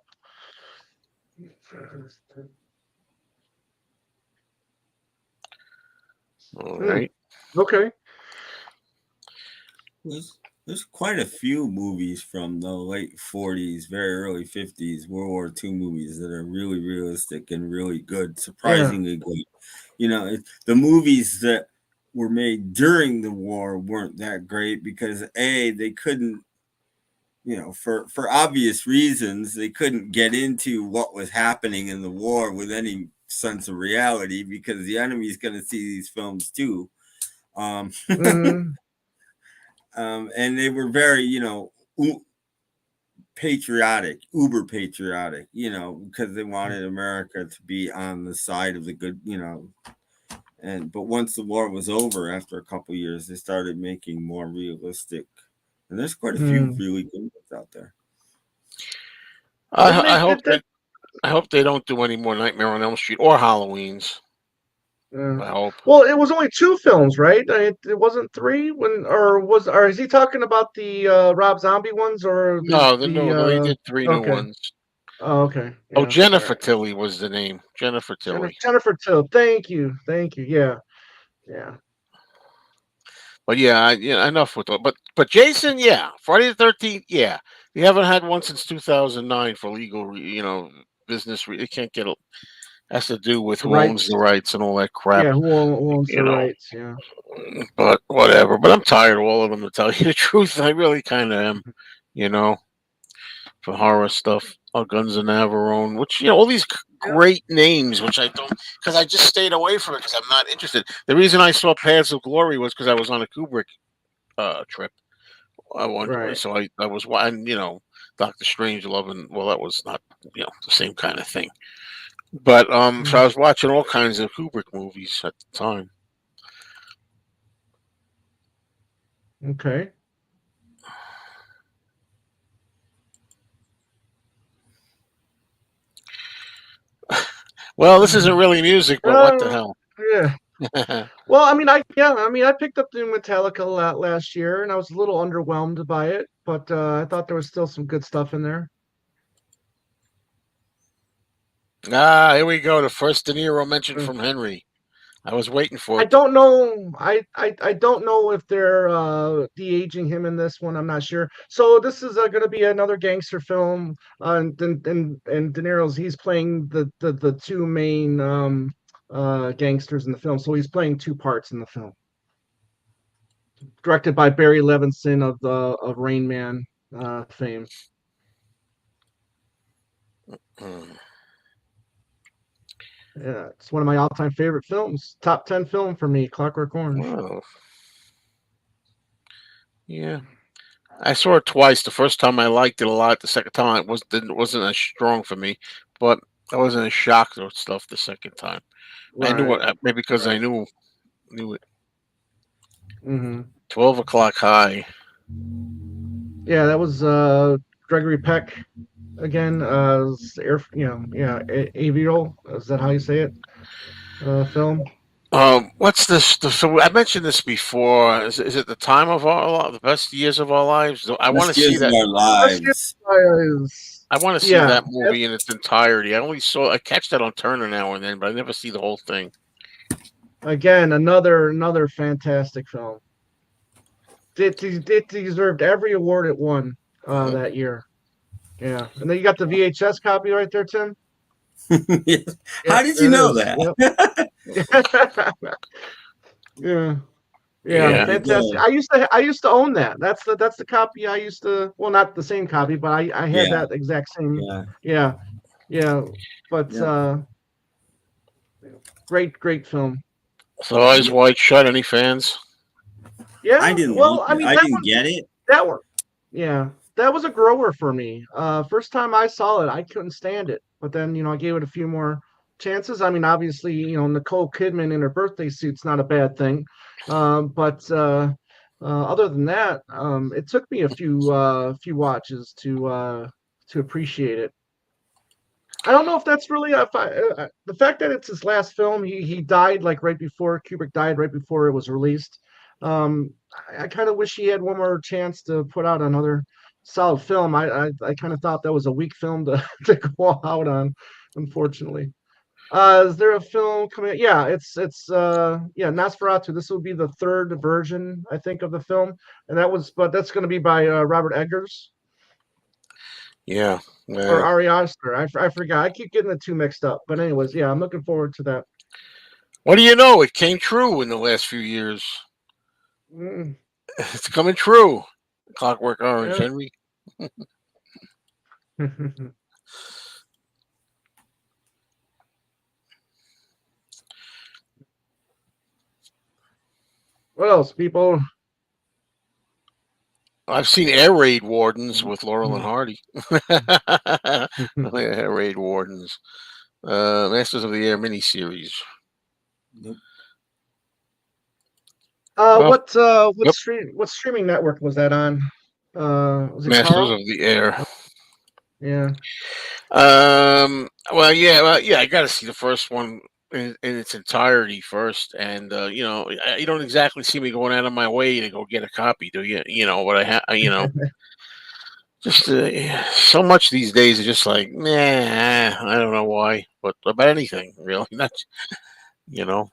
All Hmm, right. okay. There's quite a few movies from the late 40s, very early 50s, World War II movies that are really realistic and really good, Yeah. surprisingly good. The movies that were made during the war weren't that great because they couldn't, for obvious reasons, they couldn't get into what was happening in the war with any sense of reality because the enemy's going to see these films too. Um, Mm, and they were very, patriotic, uber patriotic, because they wanted America to be on the side of the good, but once the war was over, after a couple of years, they started making more realistic, and there's quite a few mm. really good ones out there. Didn't they I hope did that? I hope they don't do any more Nightmare on Elm Street or Halloween's. Uh, I hope. well, it was only two films, right? It wasn't three. Or is he talking about the Rob Zombie ones or No, no, they the did three new okay. ones. Oh, okay. Oh, Yeah. All Jennifer right. Tilly was the name. Jennifer Tilly. Jennifer Till. Thank you. Thank you. Yeah. Yeah. But yeah, enough with it. But Jason, yeah, Friday the 13th, yeah. We haven't had one since 2009 for legal, business. It can't get. Has to do with The who owns rights. the rights and all that crap. Yeah, who owns You the know, rights? Yeah. but whatever. But I'm tired of all of them, to tell you the truth. I really kind of am. You know, for horror stuff. Guns of Navarone, which all these Yeah. great names, which I don't, because I just stayed away from it because I'm not interested. The reason I saw Paths of Glory was because I was on a Kubrick trip. I want Right. so I was and Doctor Strange loving. Well, that was not the same kind of thing. But so I Mm, was watching all kinds of Kubrick movies at the time. okay. Well, this isn't really music, but what the Uh, hell? yeah. Well, I mean, I picked up the Metallica last year, and I was a little underwhelmed by it, but I thought there was still some good stuff in there. Here we go. The first De Niro mention Mm. from Henry. I was waiting for I it. don't know. I don't know if they're de-aging him in this one. I'm not sure. So this is going to be another gangster film, and De Niro's he's playing the two main gangsters in the film. So he's playing two parts in the film. Directed by Barry Levinson of Rain Man fame. Hmm. Yeah, it's one of my all-time favorite films. Top 10 film for me, Clockwork Orange. Oh, yeah. I saw it twice. The first time I liked it a lot. The second time wasn't as strong for me, but I wasn't as shocked or stuff the second time. I knew Right, what maybe because I right. knew it. Hmm. 12 o'clock high. Yeah, that was Gregory Peck again. Air, yeah, Avial. Is that how you say it? Film. What's this? So I mentioned this before. Is it the time of the best years of our lives? I want to Best see years of that. our Let's get lives. I want to see yeah. that movie in its entirety. I catch that on Turner now and then, but I never see the whole thing. Again, another fantastic film. It deserved every award it won Mhm. that year. Yeah, and then you got the VHS copy right there, Tim. Yes. Yeah, How did you there it know is. that? Yep. Yeah. Yeah, Yeah. Very fantastic. good. I used to own that. That's the copy I used to. Well, not the same copy, but I had Yeah. that exact same. Yeah. Yeah, yeah. But Yep. great film. So Eyes Yep. Wide Shut. Any fans? I Yeah. didn't like Well, I it. mean I didn't get it. that one. Yeah, that was a grower for me. First time I saw it, I couldn't stand it. But then I gave it a few more chances. I mean, obviously, Nicole Kidman in her birthday suit's not a bad thing. But other than that, it took me a few watches to appreciate it. I don't know if that's really the fact that it's his last film. He died like right before Kubrick died, right before it was released. I kind of wish he had one more chance to put out another solid film. I kind of thought that was a weak film to to go out on, unfortunately. Is there a film coming out? Yeah, it's Nosferatu. This will be the third version, I think, of the film, and but that's going to be by Robert Eggers Yeah. or Yeah. Ari Aster. I forgot. I keep getting the two mixed up. But anyways, yeah, I'm looking forward to that. What do you know? It came true in the last few years. Mm, It's coming true. Clockwork Orange, yeah. Henry. What else, people? I've seen Air Raid Wardens with Laurel and Hardy. Air Raid Wardens. Masters of the Air miniseries. Nope. Well, yep. What streaming network was that on? Was it Masters Carl? of the Air. Yeah. Yeah. I got to see the first one in its entirety first, and you don't exactly see me going out of my way to go get a copy, do you? But just so much these days is just like, nah, I don't know why, but about anything really, not you know.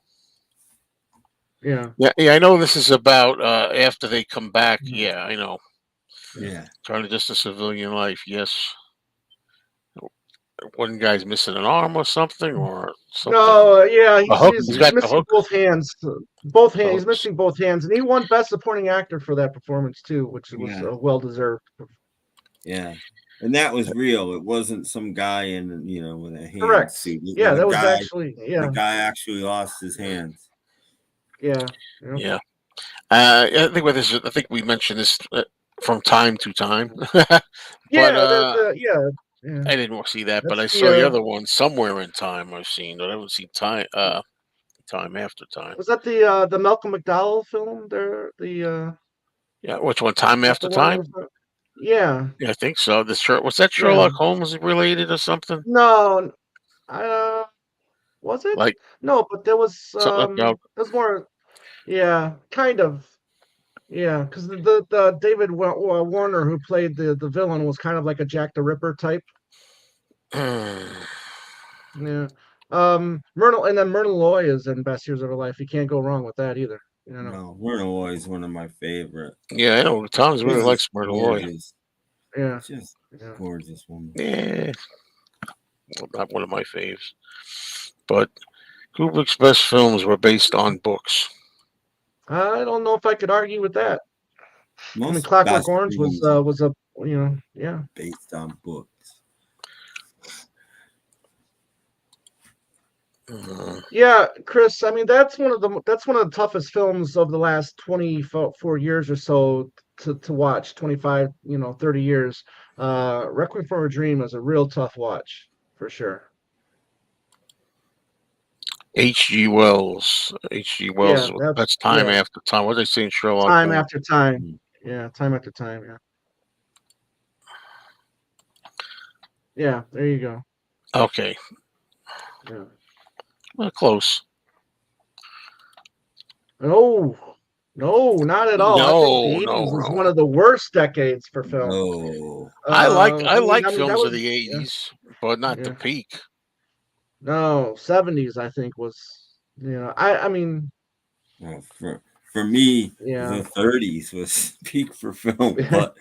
Yeah. Yeah, I know this is about after they come back. Yeah, I know. Yeah. Trying to just a civilian life. Yes. one guy's missing an arm or something, or something. No, yeah, A he's hook. he's He's he's got the missing hook. both hands. Both The hands. He's hooks. missing both hands, and he won Best Supporting Actor for that performance too, which was Yeah. well deserved. Yeah. And that was real. It wasn't some guy in, with a hand Correct. suit. Yeah, that was The actually yeah, guy actually lost his hands. yeah. Yeah. I think with this, I think we mentioned this from time to time, but Yeah, yeah. I didn't see that. But That's I the saw the other one, Somewhere in Time. I've seen, but I haven't seen Time After Time. was that the Malcolm McDowell film there? Yeah, which one? Time Is that After the one? Time. Yeah, Yeah, I think so. Was that yeah. Sherlock Holmes related or something? No, uh, was it? Like No, but there was something about. there's more. Yeah, kind of. Yeah, because the David Warner who played the villain was kind of like a Jack the Ripper type. Yeah. Myrtle and then Myrtle Loy is in Best Years of Her Life. You can't go wrong with that either. No, Werner Loy is one of my favorite. Yeah, I know. Tom's really She's likes Myrtle Loy. gorgeous. Yeah. Just Yeah. gorgeous woman. Yeah, not one of my faves. But Kubrick's best films were based on books. I don't know if I could argue with that. I mean, Most Clockwork best Orange films was a yeah. based on books. Yeah, Chris, I mean that's one of the toughest films of the last 24 years or so to watch, 25, 30 years. Requiem for a Dream is a real tough watch for sure. H.G. Wells. H.G. Yeah, Wells. That's Time After Time. What did they say in Sherlock time Holmes? after time. Yeah, time after time, yeah. Yeah, there you go. Okay. Yeah. Well, close. No, not at all. I think the No, 80s no, was no. one of the worst decades for film. No. I I mean, like that films of was the yeah, '80s, but not the yeah. peak. No, 70s I think was I mean, Well, for me, yeah. the 30s was peak for film, but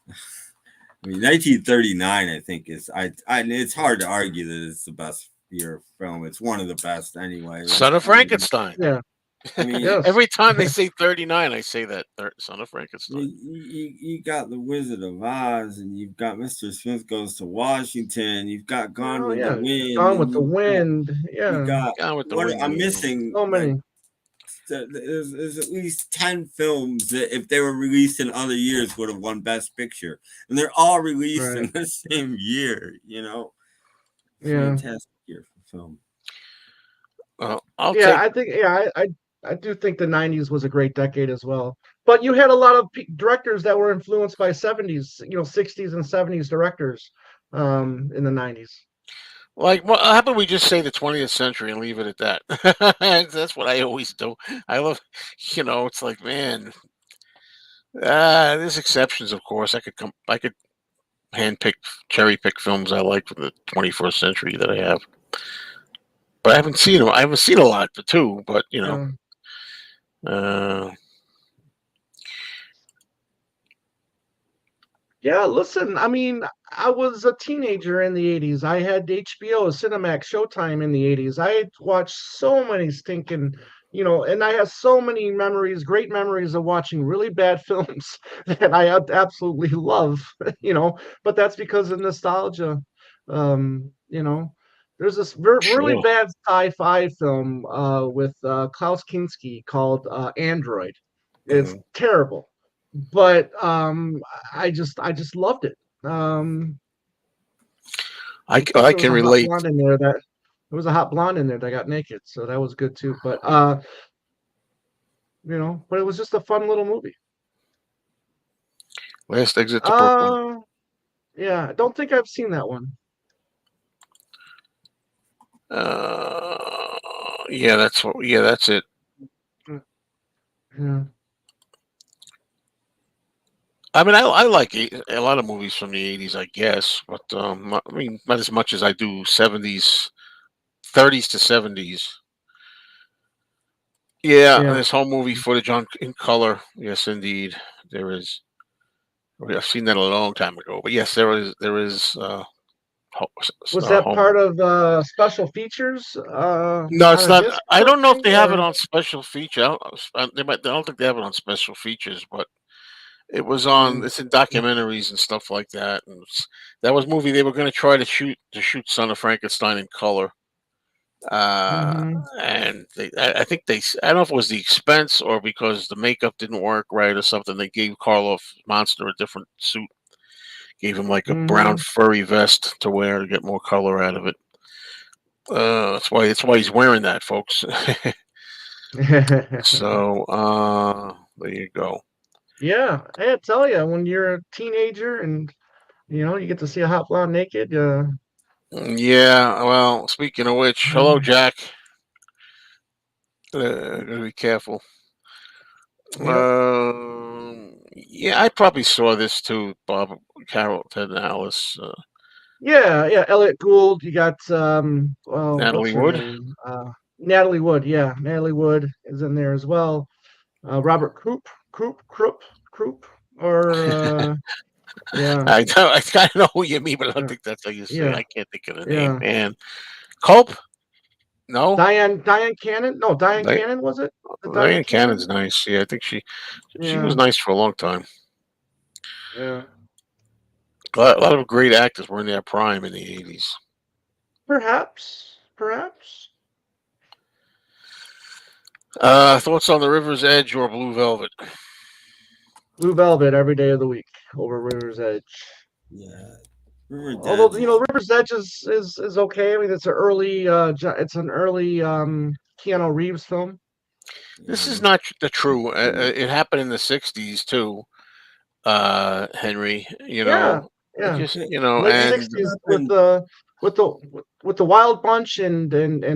I mean, 1939, I think it's hard to argue that it's the best year of film. It's one of the best anyway. Son of Frankenstein. Yeah. I mean, Yes. Every time they say 39, I say that Son of Frankenstein. you got The Wizard of Oz, and you've got Mr. Smith Goes to Washington. You've got Gone Oh with the yeah. Wind, Gone and with the Wind. you Yeah. got Gone with the what Wind. I'm missing. So Like, many. there's at least 10 films that if they were released in other years would have won Best Picture, and they're all released in Right. the same year. Yeah. Fantastic year for film. I'll Yeah, take. I think I do think the 90s was a great decade as well. But you had a lot of directors that were influenced by 70s, 60s and 70s directors in the 90s. Like, well, how about we just say the 20th century and leave it at that? That's what I always do. I love, it's like, man, there's exceptions, of course. I could handpick, cherry pick films I like from the 21st century that I have, but I haven't seen them. I haven't seen a lot too, but uh, Yeah, listen, I mean, I was a teenager in the 80s. I had HBO, Cinemax, Showtime in the 80s. I watched so many stinking, and I have so many memories, great memories of watching really bad films that I absolutely love, but that's because of nostalgia. Um, you know, there's this really sure. bad sci-fi film with Klaus Kinski called Android. It's Uh-huh. terrible, but I just loved it. I Plus, there was can a hot relate. blonde in there that got naked, so that was good too. But but it was just a fun little movie. Last Exit to Brooklyn. Yeah, I don't think I've seen that one. Yeah, that's it. Yeah, I mean, I like a lot of movies from the '80s, I guess, but I mean, not as much as I do '70s, '30s to '70s. Yeah, yeah, this whole movie footage in color. Yes, indeed, there is. I've seen that a long time ago, but yes, there is Was that Home. part of special features No, on it's a not. disc I or don't know if something? they have it Or on special feature. They might. I don't think they have it on special features, but it was on. mm, It's in documentaries and stuff like that. And that was a movie they were going to try to shoot Son of Frankenstein in color. Uh, mm-hmm, and I think I don't know if it was the expense or because the makeup didn't work right or something. They gave Karloff Monster a different suit. Gave him like a brown mm-hmm. furry vest to wear to get more color out of it. That's why he's wearing that, folks. So there you go. Yeah, I tell you, when you're a teenager and you get to see a hot blonde naked, Yeah. Well, speaking of which, hello, mhm, Jack. Gotta be careful. yep. Yeah, I probably saw this too, Bob, Carol, Ted, and Alice, Yeah, yeah, Elliot Gould, you got well, what's Natalie her Wood. name? Natalie Wood, yeah. Natalie Wood is in there as well. Robert Croup, or yeah, I kind of know who you mean, but I don't uh, think that's how you say. yeah, I can't think of the name. yeah. And Culp? No, Diane Cannon? No, Diane Di- Cannon, was it? The Diane Diane Cannon's Cannon? nice. Yeah, I think she was Yeah, nice for a long time. yeah. A lot of great actors were in their prime in the 80s. Perhaps. Thoughts on The River's Edge or Blue Velvet? Blue Velvet every day of the week over River's Edge. Yeah. River Although Edge is River's Edge is okay. I mean, it's an early Keanu Reeves film. This is yeah. not the true. It happened in the 60s too, Henry. Yeah, yeah. Just, It Late and '60s happened. with the with the Wild Bunch and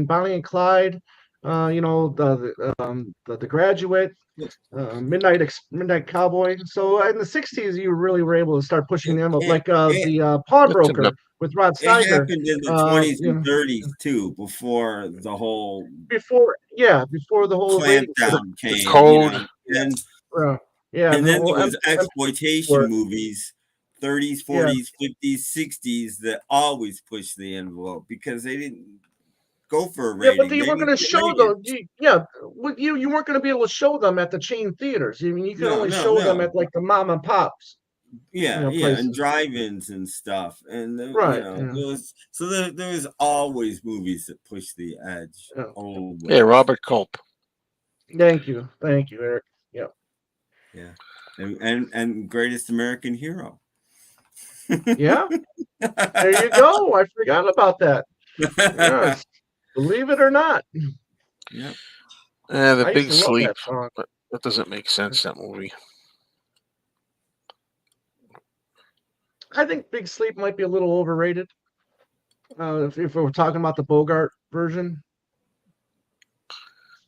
Bonnie and Clyde. The Graduate, Midnight Cowboy. So in the '60s, you really were able to start pushing It, them up, it, like it, the that's enough. Pawnbroker with Rod it Steiger. happened in the 20s You and know, 30s too, before the whole before the whole ratings hit. clampdown The came, code. Uh, yeah, and the then whole there was exploitation for movies, 30s, yeah. 40s, 50s, 60s that always pushed the envelope because they didn't go for a Yeah, but rating. you They weren't going didn't to get show ratings. those. Yeah, with you weren't going to be able to show them at the chain theaters. I mean, you could No, only no, show them no. at like the mom and pops, Yeah, yeah, and places. drive-ins and stuff, and Right. Yeah. there was always movies that push the edge, Yeah. Yeah, always. Robert Culp. Thank you, Eric. Yeah. Yeah, and greatest American hero. Yeah. There you go. I forgot about that. Yes. Believe it or not, Yeah, The I used Big to love Sleep. that song. But that doesn't make sense. That movie. I think Big Sleep might be a little overrated. If we're talking about the Bogart version.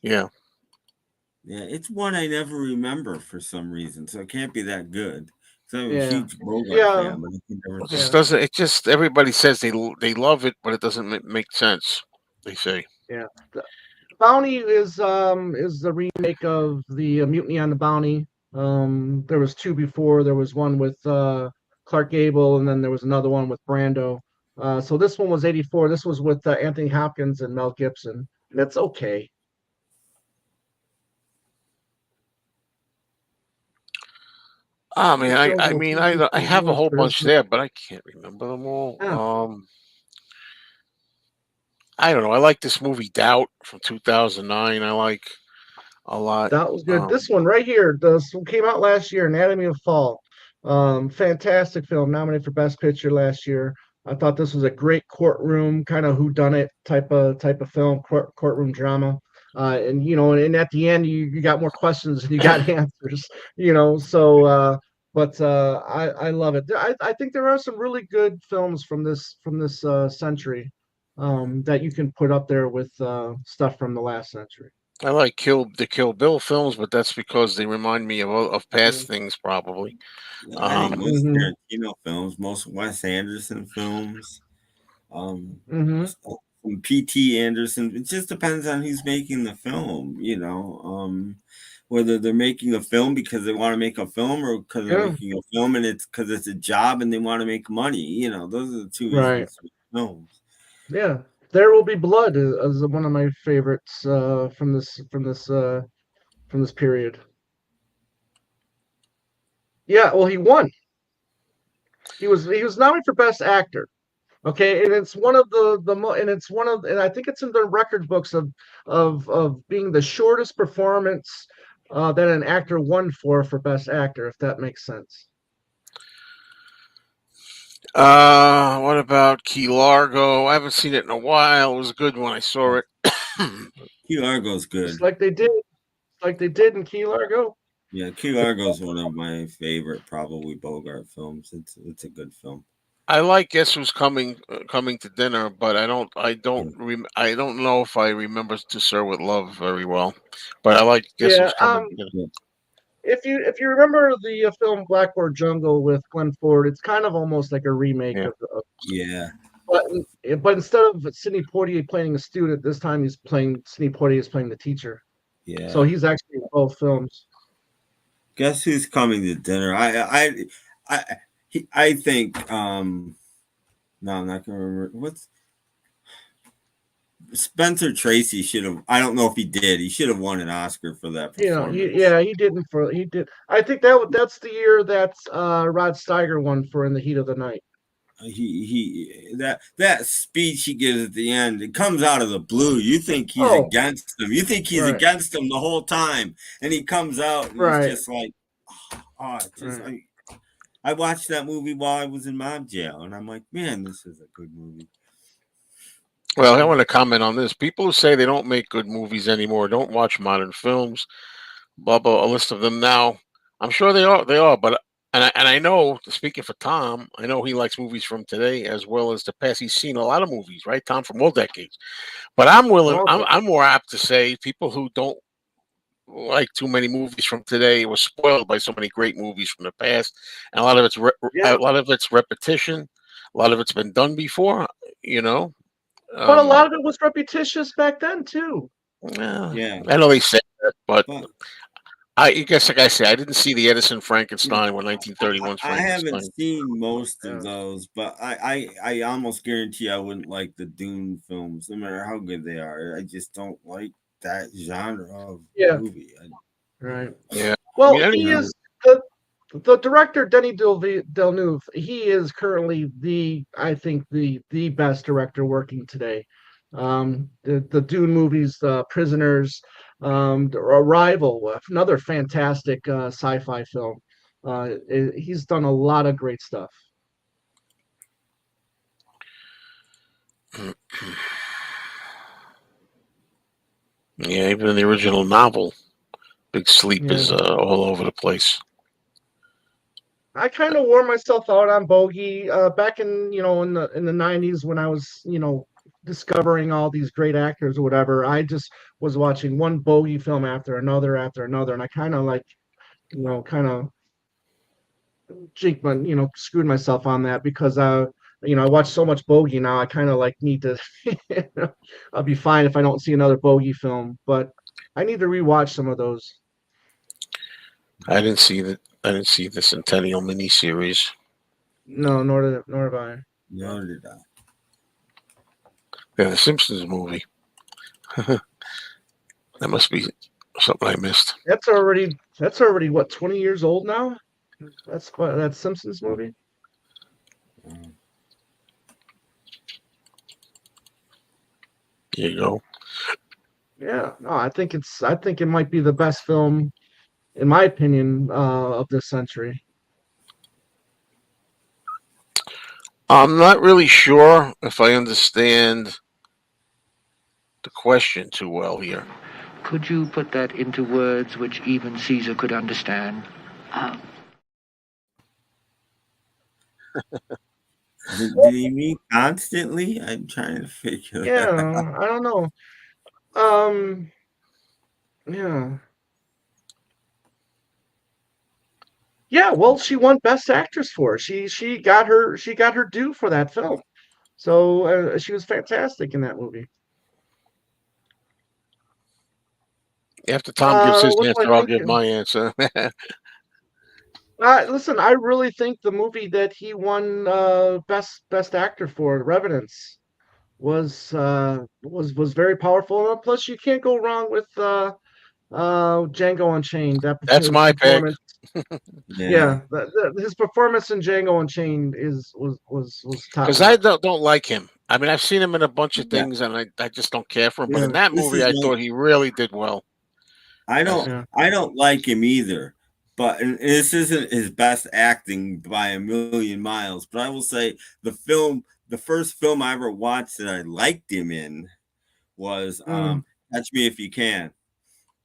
Yeah. yeah, it's one I never remember for some reason, so it can't be that good. So I'm a Yeah. huge Bogart Yeah. fan, but I can never It think. just Yeah. doesn't. It just everybody says they love it, but it doesn't make sense. They say. Yeah. Bounty is the remake of the Mutiny on the Bounty. There was two before. There was one with Clark Gable, and then there was another one with Brando. So this one was '84. This was with Anthony Hopkins and Mel Gibson. And it's okay. I mean, It I, shows I no mean, I TV have a whole monsters. bunch there, but I can't remember them all. Yeah, I don't know. I like this movie Doubt from 2009. I like a lot. that was good. This one right here, this one came out last year, Anatomy of Fall. Fantastic film, nominated for Best Picture last year. I thought this was a great courtroom kind of whodunit type of film, courtroom drama. And at the end you got more questions than you got answers. But I love it. I think there are some really good films from this century that you can put up there with stuff from the last century. I like the Kill Bill films, but that's because they remind me of past things, probably. Yeah, I think Um, most Mm-hmm. Tarantino films, most Wes Anderson films, um, Mm-hmm. some P.T. Anderson. It just depends on who's making the film, whether they're making a film because they want to make a film or because they're Yeah. making a film and it's because it's a job and they want to make money. Those are the two Right. reasons for films. Yeah, There Will Be Blood is one of my favorites from this period. Yeah, well, he won. He was nominated for Best Actor. Okay, and it's one of and it's one of, and I think it's in the record books of being the shortest performance that an actor won for Best Actor, if that makes sense. What about Key Largo? I haven't seen it in a while. It was good when I saw it. Key Largo's Just good. like they did in Key Largo. Yeah, Key Largo's one of my favorite, probably Bogart films. It's a good film. I like Guess Who's Coming to Dinner, but I don't know if I remember To Sir with Love very well. But I like Guess Yeah. Who's Coming to Dinner. Yeah, If you remember the film Blackboard Jungle with Glenn Ford, it's kind of almost like a remake Yeah. of yeah, but instead of Sidney Poitier playing a student, this time Sidney Poitier is playing the teacher. So yeah. he's actually in both films. Guess Who's Coming to Dinner? I think. No, I'm not gonna remember. What's Spencer Tracy should have. I don't know if he did. He should have won an Oscar for that performance. He didn't for he did. I think that's the year that Rod Steiger won for In the Heat of the Night. That speech he gives at the end, it comes out of the blue. You think he's Oh, against him. You think he's right, against him the whole time, and he comes out and he's right, just like, oh, right. I watched that movie while I was in mob jail, and I'm like, man, this is a good movie. Well, I want to comment on this. People who say they don't make good movies anymore, don't watch modern films, blah blah. A list of them now. I'm sure they are. They are, but and I know. Speaking for Tom, I know he likes movies from today as well as the past. He's seen a lot of movies, right, Tom, from all decades. But I'm willing. Well, I'm more apt to say people who don't like too many movies from today were spoiled by so many great movies from the past, and a yeah, lot of it's repetition. A lot of it's been done before. You know. but a lot Um, of it was repetitious back then too. yeah, Yeah, I know they said that, but but I guess, like I say, I didn't see the Edison you know, Frankenstein or 1931's I haven't Frankenstein. seen most of Yeah, those, but I almost guarantee I wouldn't like the Dune films, no matter how good they are. I just don't like that genre of yeah, movie. right. Yeah, I Well, mean, he You is the director Denis Villeneuve. He is currently I think the best director working today. The Dune movies, Prisoners, the Arrival, another fantastic sci-fi film. He's done a lot of great stuff. yeah, even in the original novel, Big Sleep is Yeah, all over the place. I kind of wore myself out on Bogey back in the '90s when I was discovering all these great actors or whatever. I just was watching one Bogey film after another, and I kind of like kind of screwed myself on that because I watch so much Bogey now. I kind of like need to. I'll be fine if I don't see another Bogey film, but I need to rewatch some of those. I didn't see the Centennial miniseries. No, nor have I. know, did I? Yeah, the Simpsons movie. That must be something I missed. That's already what, 20 years old now. That's what that Simpsons movie. Here you go. Yeah, no, I think it might be the best film, in my opinion, of this century. I'm not really sure if I understand the question too well here. Could you put that into words which even Caesar could understand? Did he mean constantly? I'm trying to figure that out. Yeah, I don't know. Um, yeah, yeah. Well, she won Best Actress for it. She got her due for that film. So she was fantastic in that movie. After Tom gives his What do I answer, I'll think? give my answer. Listen, I really think the movie that he won best actor for, Revenants, was very powerful. And plus, you can't go wrong with Django Unchained. That's His my pick. performance, Yeah. yeah, his performance in Django Unchained was top Because I notch. don't like him. I mean, I've seen him in a bunch of Yeah. things, and I just don't care for him. But in Yeah, that This movie, is I no thought he really did well. I As, don't yeah, I don't like him either. But and this isn't his best acting by a million miles. But I will say the first film I ever watched that I liked him in was mm, Catch Me If You Can.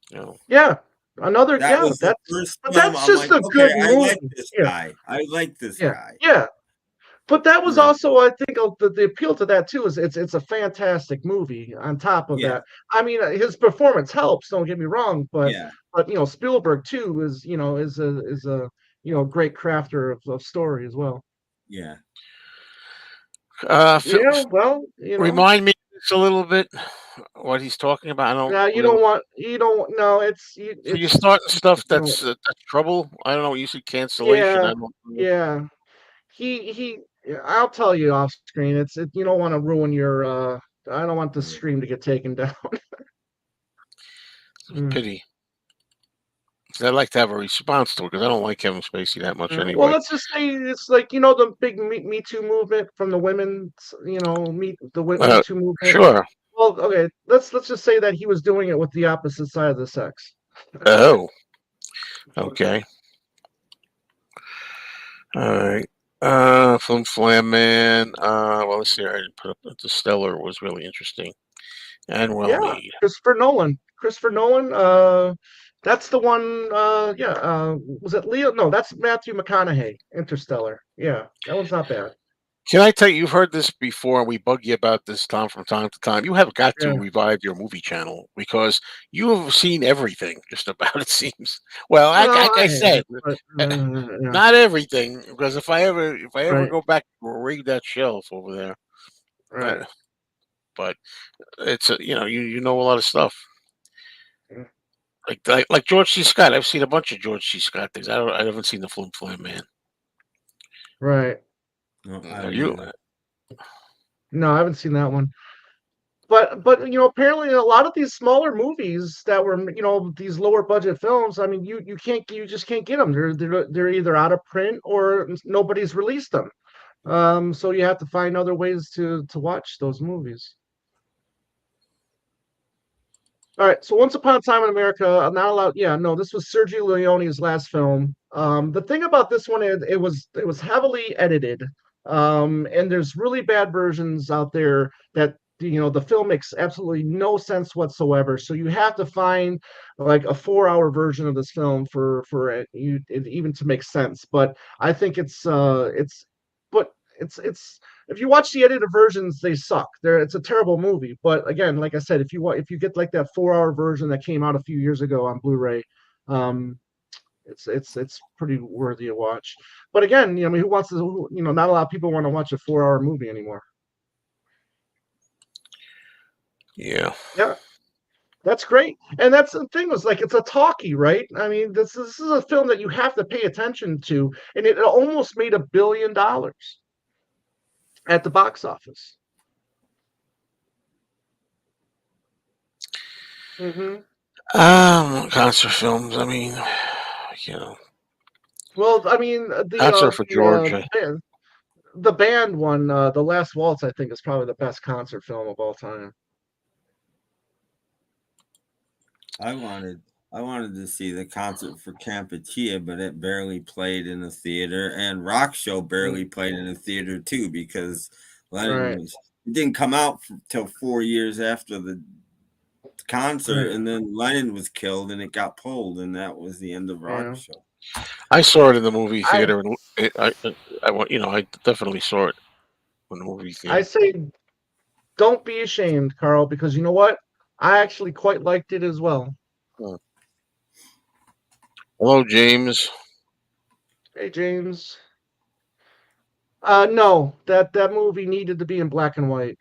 you know, yeah. Another, That yeah. was the first But film that's I'm just like, a okay, good I like movie. this Yeah, guy. I like this yeah, guy. yeah. But that You was know, also, I think, the appeal to that too is it's a fantastic movie. On top of yeah, that, I mean, his performance helps. Don't get me wrong, yeah, but Spielberg too is a great crafter of story as well. yeah. Yeah, well, remind me just a little bit what he's talking about. I don't now really. you don't know So you're it's starting stuff you know that's trouble. I don't know. You said cancellation. yeah I don't. yeah he I'll tell you off screen. You don't want to ruin your I don't want the Yeah. stream to get taken down. Mm. Pity. 'Cause I'd like to have a response to it because I don't like Kevin Spacey that much Well, anyway. let's just say it's like the big Me Too movement from the women. Me Uh, Too movement. sure. Well, okay, let's just say that he was doing it with the opposite side of the sex. Oh, okay. All right. Flim Flam Man. Well, let's see. I didn't put up the Stellar was really interesting and well Yeah, made. Christopher Nolan. Christopher Nolan. That's the one. Yeah. Was it Leo? No, that's Matthew McConaughey. Interstellar. Yeah, that one's not bad. Can I tell you, you've heard this before, and we bug you about this, Tom, from time to time. You have got to Yeah. revive your movie channel because you have seen everything, just about, it seems. Well, Well, like I I have, said, but yeah, not everything, because if I ever right, go back and read that shelf over there, right. uh, but it's you know a lot of stuff. Yeah, Like George C. Scott. I've seen a bunch of George C. Scott things. I haven't seen the Flim Flam Man. No, I haven't You either. no, I haven't seen that one. But apparently a lot of these smaller movies that were these lower budget films. I mean, you just can't get them. They're either out of print or nobody's released them. So you have to find other ways to watch those movies. All right, so Once Upon a Time in America, I'm not allowed. Yeah, no, this was Sergio Leone's last film. The thing about this one, it was heavily edited, and there's really bad versions out there that the film makes absolutely no sense whatsoever. So you have to find like a 4-hour version of this film for it even to make sense. But I think but it's if you watch the edited versions, they suck. It's a terrible movie. But again, like I said, if you get like that 4-hour version that came out a few years ago on Blu-ray, um, it's pretty worthy to watch. But again, I mean, who wants to? Not a lot of people want to watch a 4-hour movie anymore. yeah. Yeah, that's great. And that's the thing was like it's a talkie, right? I mean, this is a film that you have to pay attention to, and it almost made $1 billion at the box office. Hmm. Concert films. I mean, you know, Well, I mean, concert for George. the band one, The Last Waltz, I think is probably the best concert film of all time. I wanted I wanted to see the concert for Campuchia, but it barely played in the theater, and Rock Show Mm, barely played in the theater too because Lennon right, was it didn't come out till 4 years after the concert, right, and then Lennon was killed, and it got pulled, and that was the end of Rock yeah. Show. I saw it in the movie I theater, and I definitely saw it in the movie I theater. say don't be ashamed, Carl, because you know what? I actually quite liked it as well. Hmm. Hello, James. Hey, James. No, that movie needed to be in black and white.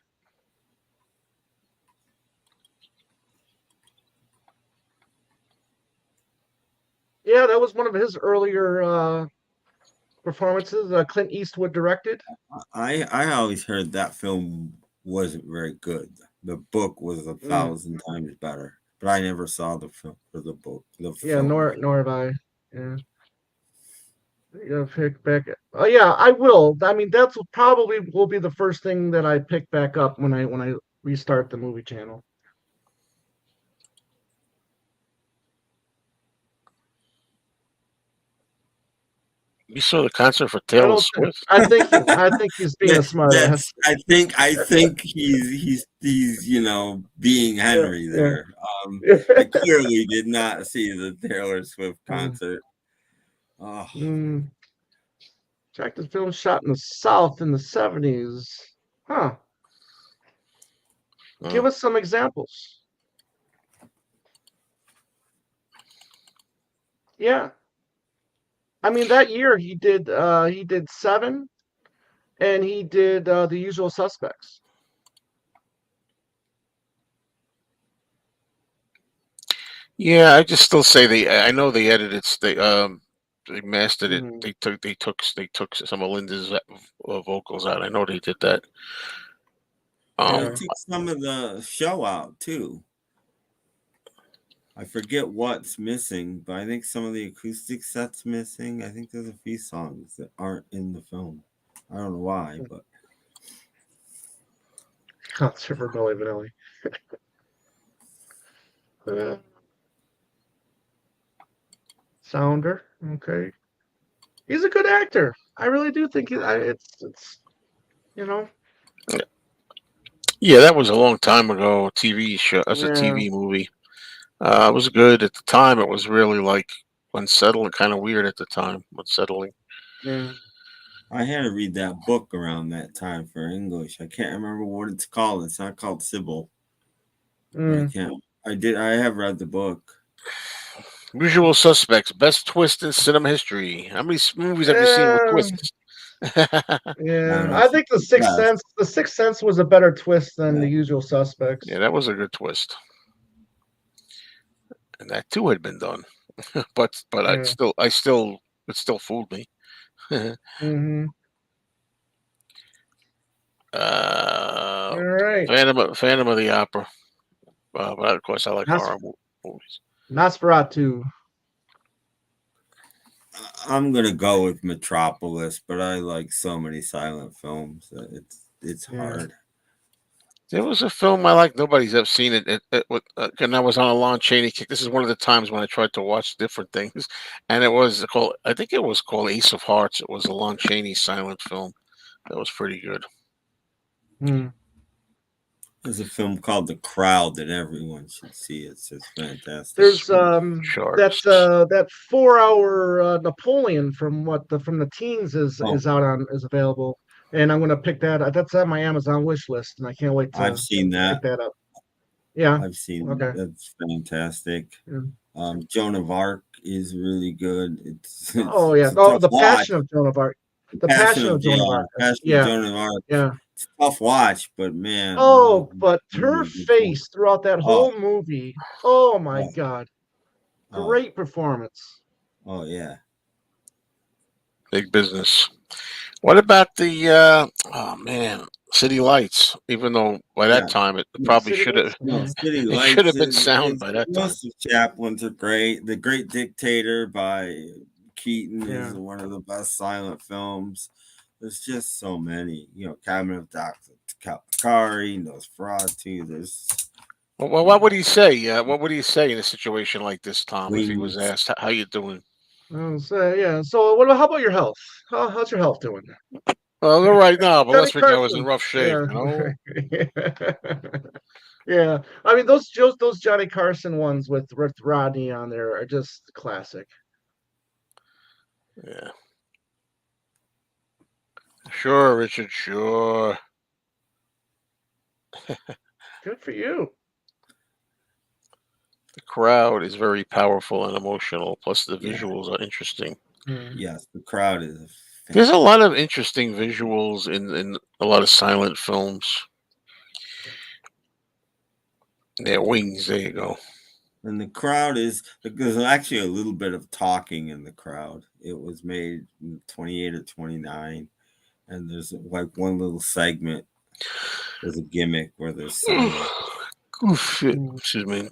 Yeah, that was one of his earlier performances. Clint Eastwood directed. I always heard that film wasn't very good. The book was 1,000 times better, but I never saw the film or the book. The Yeah, film. nor have I. Yeah. Pick back. Oh yeah, I will. I mean, that's probably will be the first thing that I pick back up when I restart the movie channel. You saw the concert for I Taylor don't. Swift? I think he's being a smart ass. That's I think he's being Yeah, Henry yeah. there. I clearly did not see the Taylor Swift concert. Oh, Check this film shot in the South in the 70s. Huh. Give us some examples. Yeah. I mean, that year he did Seven, and he did The Usual Suspects. Yeah, I just still say I know they edited. They mastered it. Mhm. They took some of Linda's vocals out. I know they did that. they Yeah. took some of the show out too. I forget what's missing, but I think some of the acoustic set's missing. I think there's a few songs that aren't in the film. I don't know why, but Concert for Billy Vanilli. Sounder. Okay. He's a good actor. I really do think it's you know. Yeah, that was a long time ago. TV show. That's a Yeah. TV movie. It was good at the time. It was really like unsettling, kind of weird at the time. Unsettling. Yeah. I had to read that book around that time for English. I can't remember what it's called. It's not called Sybil. I can't. I have read the book. Usual Suspects, best twist in cinema history. How many movies have you seen with twists? Yeah, know I if think it's the best. The Sixth Sense was a better twist than Yeah. The Usual Suspects. Yeah, that was a good twist, and that too had been done. but Yeah. it still fooled me. Mm-hmm. All right. Phantom of the Opera. But of course, I like Nos- horror movies. Nosferatu. I'm gonna go with Metropolis, but I like so many silent films that it's hard. There was a film I like. Nobody's ever seen it. And I was on a Lon Chaney kick. This is one of the times when I tried to watch different things, and it was called. I think it was called Ace of Hearts. It was a Lon Chaney silent film. That was pretty good. There's a film called The Crowd that everyone should see. It's just fantastic. There's Sharks. that 4-hour Napoleon from the teens is available, and I'm gonna pick that. That's on my Amazon wish list, and I can't wait to I've seen that. pick that up. Yeah, I've seen Okay. that. That's fantastic. Yeah. Joan of Arc is really good. It's Oh yeah, it's a tough the watch. Passion of Joan of Arc. The Passion of Joan of Arc. Passion Yeah, of Joan of Arc. yeah. It's a tough watch, but man. Oh, but her really good face throughout that whole movie. Oh my Oh. God, Oh. great performance. Oh yeah. Big business. What about the City Lights? Even though by that time it probably City should Lights? have No, City it Lights should have been is- sound is- by that time. Most of Chaplin's are great. The Great Dictator by Keaton is Yeah. one of the best silent films. There's just so many. Cabinet of Dr. Caligari, Nosferatu. There's Well, what would he say? What would he say in a situation like this, Tom, if he was Wings. asked, "How you doing?" Yeah. So how about your health? How's your health doing? Well, all right now, but Johnny let's forget I was in Carson. rough shape. Yeah. Yeah. I mean those Johnny Carson ones with Rodney on there are just classic. Yeah. Sure, Richard. Sure. Good for you. The crowd is very powerful and emotional. Plus, the visuals are interesting. Yes, The Crowd is. There's a lot of interesting visuals in a lot of silent films. Yeah, Wings. There you go. And the crowd is there's actually a little bit of talking in the crowd. It was made in 28 or 29, and there's like one little segment. There's a gimmick where they're singing. Oh, shit. Excuse me.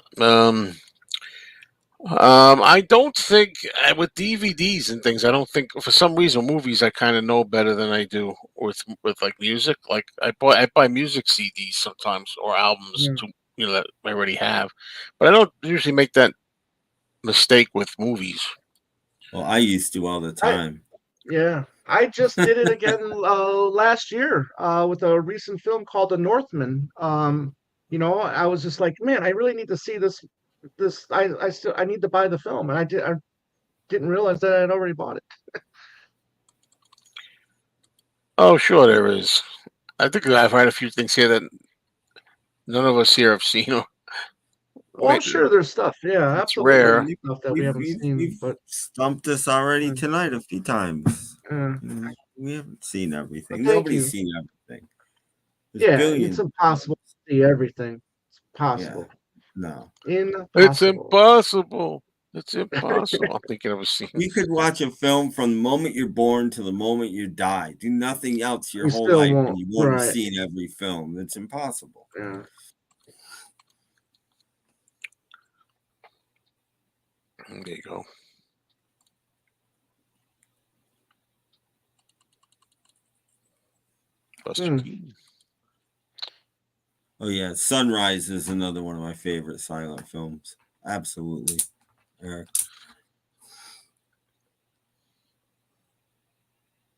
I don't think with DVDs and things. I don't think for some reason movies I kind of know better than I do with like music. Like I buy music CDs sometimes or albums Yeah. to that I already have, but I don't usually make that mistake with movies. Well, I used to all the time. Yeah, I just did it again last year with a recent film called The Northman. I was just like, man, I really need to see this. I need to buy the film, and I didn't realize that I had already bought it. Oh, sure there is. I think I've had a few things here that none of us here have seen. Well, I'm sure there's stuff. Yeah, It's absolutely, rare. there's stuff that we haven't seen, We've but stumped us already uh, tonight a few times. uh, We haven't seen everything. thank Nobody's you. seen everything. There's Yeah, it's billions. impossible to see everything. It's Yeah. possible. No. It's Impossible. impossible. It's impossible. I'm thinking of a scene. You could watch a film from the moment you're born to the moment you die. Do nothing else your You whole still life, won't. and you won't have Right. seen every film. It's impossible. Yeah. There you go. Buster Keaton. Oh yeah, Sunrise is another one of my favorite silent films. Absolutely, Eric.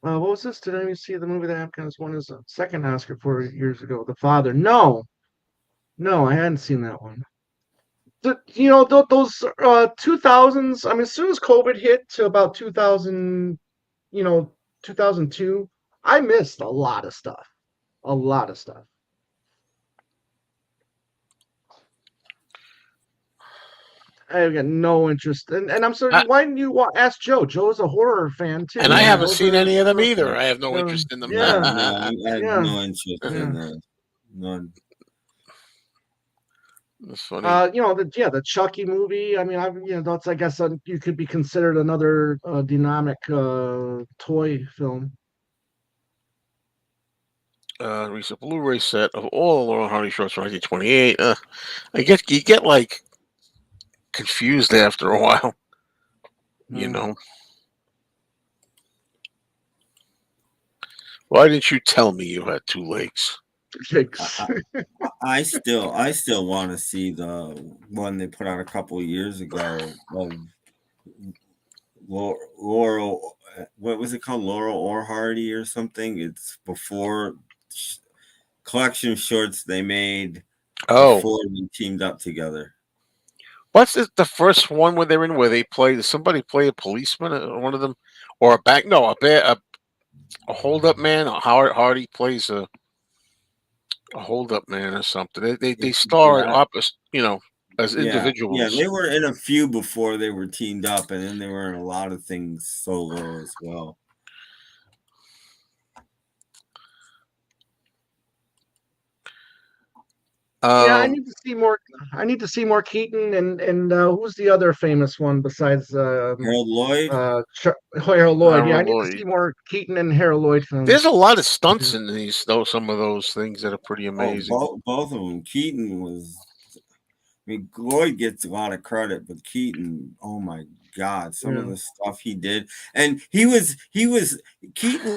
What was this? Did I see the movie that Afghans won his second Oscar 4 years ago? The Father. No, I hadn't seen that one. Those 2000s. I mean, as soon as COVID hit to about 2000, 2002, I missed a lot of stuff. A lot of stuff. I've got no interest, and I'm sorry. I, Why didn't you ask Joe? Joe's a horror fan too. and I Yeah. haven't Those seen are, any of them either. I have no interest in them. yeah, I have yeah, no interest yeah. in those. None. That's funny. The Chucky movie. I mean, that's I guess you could be considered another dynamic toy film. Recent Blu-ray set of all Laurel and Hardy shorts from 1928. You get like confused after a while. You know. Why didn't you tell me you had two legs? I still want to see the one they put out a couple of years ago of Laurel. What was it called? Laurel or Hardy or something? It's before collection shorts they made before we teamed up together. What's the first one where they're in where they play? Does somebody play a policeman? One of them, or a bank? No, a hold-up man. Howard Hardy plays a hold-up man or something. They star opposite, as individuals. Yeah, they were in a few before they were teamed up, and then they were in a lot of things solo as well. Yeah, I need to see more. I need to see more Keaton and who's the other famous one besides Harold Lloyd? Harold Lloyd. Yeah, I Harold need Lloyd. to see more Keaton and Harold Lloyd films. There's a lot of stunts in these, though. Some of those things that are pretty amazing. Both of them. Keaton was. I mean, Lloyd gets a lot of credit, but Keaton, oh my God, some of the stuff he did, and Keaton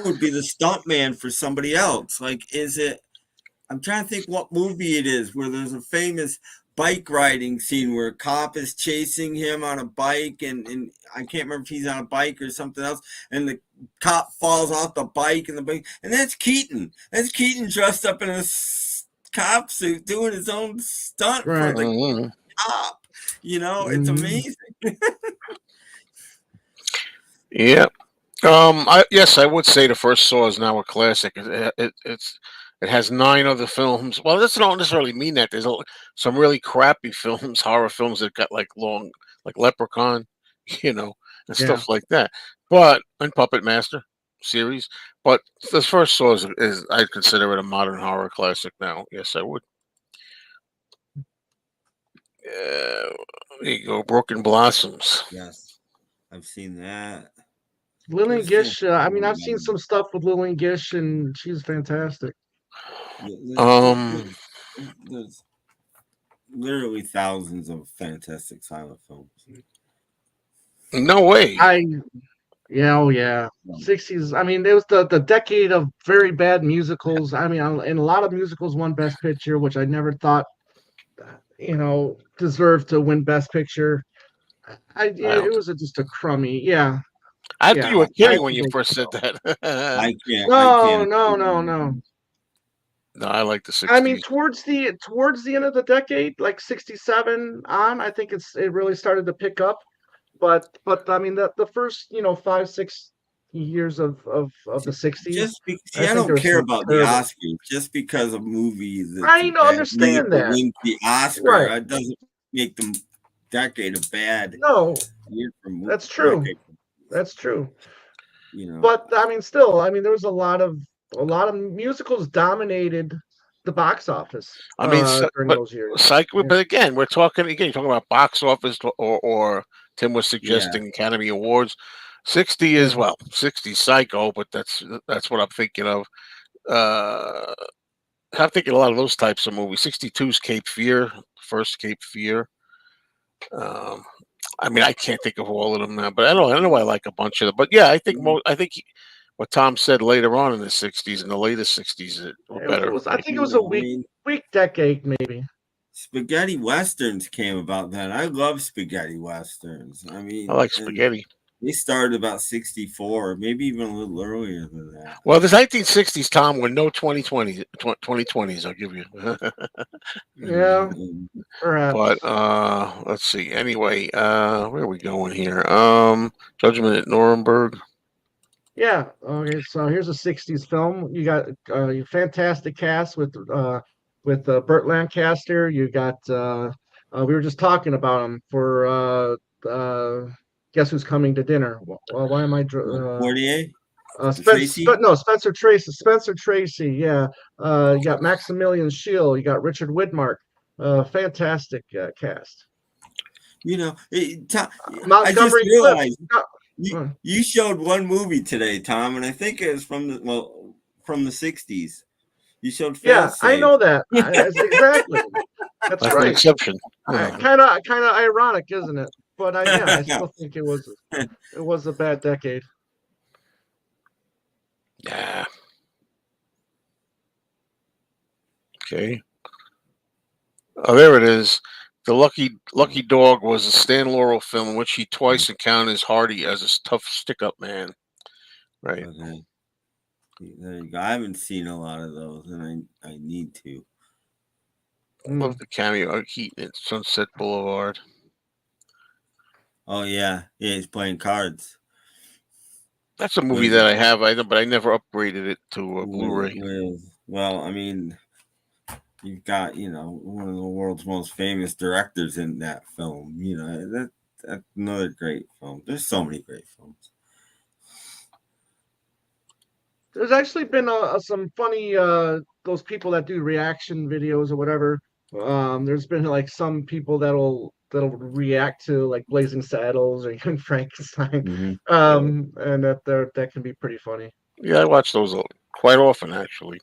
would be the stunt man for somebody else. Like, is it? I'm trying to think what movie it is where there's a famous bike riding scene where a cop is chasing him on a bike, and I can't remember if he's on a bike or something else, and the cop falls off the bike, and that's Keaton. That's Keaton dressed up in a cop suit doing his own stunt for the cop. It's amazing. Yeah. Yes, I would say the first Saw is now a classic. It has 9 other films. Well, this don't necessarily mean that. There's some really crappy films, horror films that got like Leprechaun, and stuff like that. But and Puppet Master series. But this first Saw is I'd consider it a modern horror classic now. Yes, I would. There you go, Broken Blossoms. Yes, I've seen that. Lillian There's still Gish. I mean, I've seen some stuff with Lillian Gish, and she's fantastic. Um, there's literally thousands of fantastic silent films. no way. Yeah, oh yeah. 60s. I mean, it was the decade of very bad musicals. I mean, and a lot of musicals won Best Picture, which I never thought, deserved to win Best Picture. I It don't. was just a crummy. Yeah, I thought you yeah. were I kidding when you think first said so. that. I No, can't. no, no, no. No, I like the I mean, '60s. towards the end of the decade, like 67 on, I think it really started to pick up. But I mean, the first 5-6 years of the 60s, See, I I think there don't was care some about the terrible. Oscars. Just because a movie that's I a don't bad understand musical that. wins the Oscar, Right. it doesn't make the decade a bad No, year for that's true. decade. That's true. You know, But I mean, still, I mean, there was a lot of musicals dominated the box office I mean, during but those years. Psycho. Yeah. But again, we're talking again. You're talking about box office, or Tim was yeah. suggesting Academy Awards. 60 is Yeah. 60 Psycho, but that's what I'm thinking of. Uh, I'm thinking a lot of those types of movies. 62's Cape Fear, first Cape Fear. Um, I mean, I can't think of all of them now, but I know I like a bunch of them. But yeah, I think what Tom said later on in the '60s, in the later '60s, were better. I think it You was a know, I weak mean, weak decade, maybe. spaghetti westerns came about then. I love spaghetti westerns. I I mean, like and spaghetti. they started about 64, maybe even a little earlier than that. Well, the 1960s, Tom, were no 2020s. I'll give you. Yeah, And But perhaps. let's see. Anyway, where are we going here? Judgment at Nuremberg. Yeah. Okay. So here's a '60s film. You got a fantastic cast with Burt Lancaster. You got we were just talking about him for Guess Who's Coming to Dinner. Well, why am I? 48, Spencer, Tracy. no, Spencer Tracy. Spencer Tracy. Yeah. You got Maximilian Schell. You got Richard Widmark. Fantastic cast. You know, I just Montgomery Clift. realized you showed one movie today, Tom, and I think it was from the 60s. You showed Yeah, I Failsafe. know that. Exactly. That's That's an right. exception. Kind of ironic, isn't it? But I still think it was a bad decade. Yeah. Okay. Oh, there it is. The Lucky Dog was a Stan Laurel film in which he twice encountered Hardy as a tough stick-up man. Right. Okay. There you go. I haven't seen a lot of those, and I need to. Love the cameo of Keaton at Sunset Boulevard. Oh yeah, he's playing cards. That's a movie that I have, but I never upgraded it to a Blu-ray. Well, I mean, you've got one of the world's most famous directors in that film. That's another great film. There's so many great films. There's actually been some funny those people that do reaction videos or whatever. There's been like some people that'll react to like Blazing Saddles or Young Frankenstein, and that can be pretty funny. Yeah, I watch those quite often actually,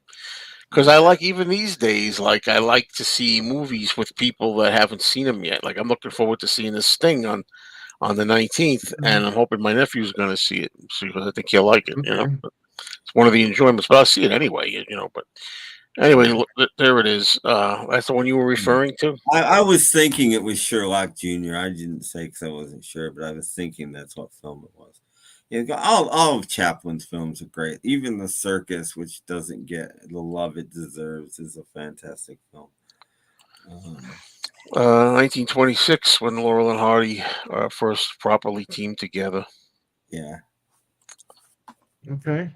because I like even these days. Like I like to see movies with people that haven't seen them yet. Like I'm looking forward to seeing this Sting on the 19th, and I'm hoping my nephew's going to see it because I think he'll like it. Okay. It's one of the enjoyments, but I'll see it anyway. But anyway, there it is. That's the one you were referring to. I was thinking it was Sherlock Jr. I didn't say because I wasn't sure, but I was thinking that's what film it was. All of Chaplin's films are great. Even The Circus, which doesn't get the love it deserves, is a fantastic film. 1926, when Laurel and Hardy first properly teamed together. Yeah. Okay.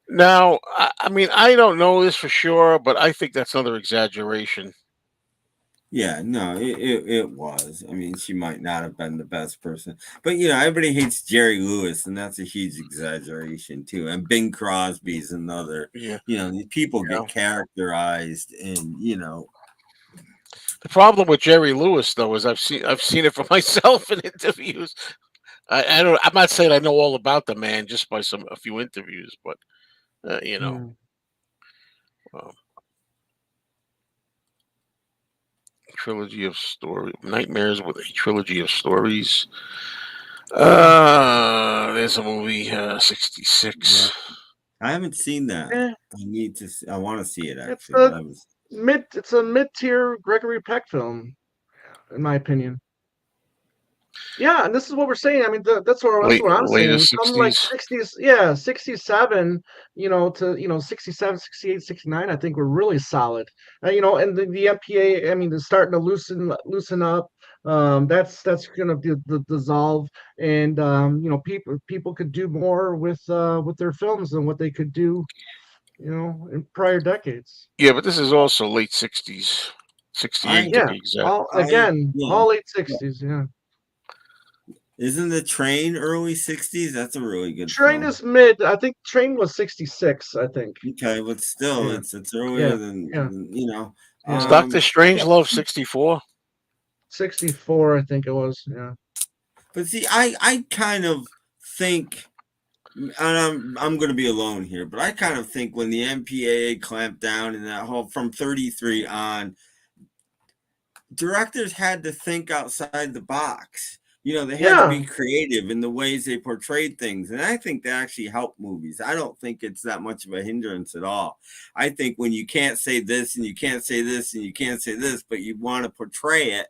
Now, I mean, I don't know this for sure, but I think that's another exaggeration. Yeah, no, it was. I mean, she might not have been the best person, but everybody hates Jerry Lewis, and that's a huge exaggeration too. And Bing Crosby's another. Yeah. People get characterized, and The problem with Jerry Lewis, though, is I've seen it for myself in interviews. I don't. I'm not saying I know all about the man just by a few interviews, but you know, Mm. um, trilogy of story nightmares with a trilogy of stories. There's a movie, Yeah. 66. I haven't seen that. Eh, I want to see it it's actually, but a I was. it's a mid-tier Gregory Peck film, in my opinion. Yeah, and this is what we're saying. I mean, that's what I'm Later saying. Some like 60s. 60s, yeah, 67, to 67, 68, 69. I think were really solid. And the MPA, I mean, they're starting to loosen up. That's gonna dissolve, and people could do more with their films than what they could do, in prior decades. Yeah, but this is also late 60s, I 68 to Yeah, be exact. all I again, yeah. all late 60s. Yeah. Isn't The Train early 60s? That's a really good Train film. is mid. I think Train was 66, I think. Okay, but still, Yeah, it's earlier yeah, than, yeah, than you know. Is yeah. Doctor Yeah, Strangelove 64? 64, I think it was. Yeah. but see, I kind of think, and I'm going to be alone here, but I kind of think when the MPAA clamped down and that whole from 33 on, directors had to think outside the box. They had to be Yeah, creative in the ways they portrayed things. And I think that actually helped movies. I don't think it's that much of a hindrance at all. I think when you can't say this and you can't say this and you can't say this, but you want to portray it,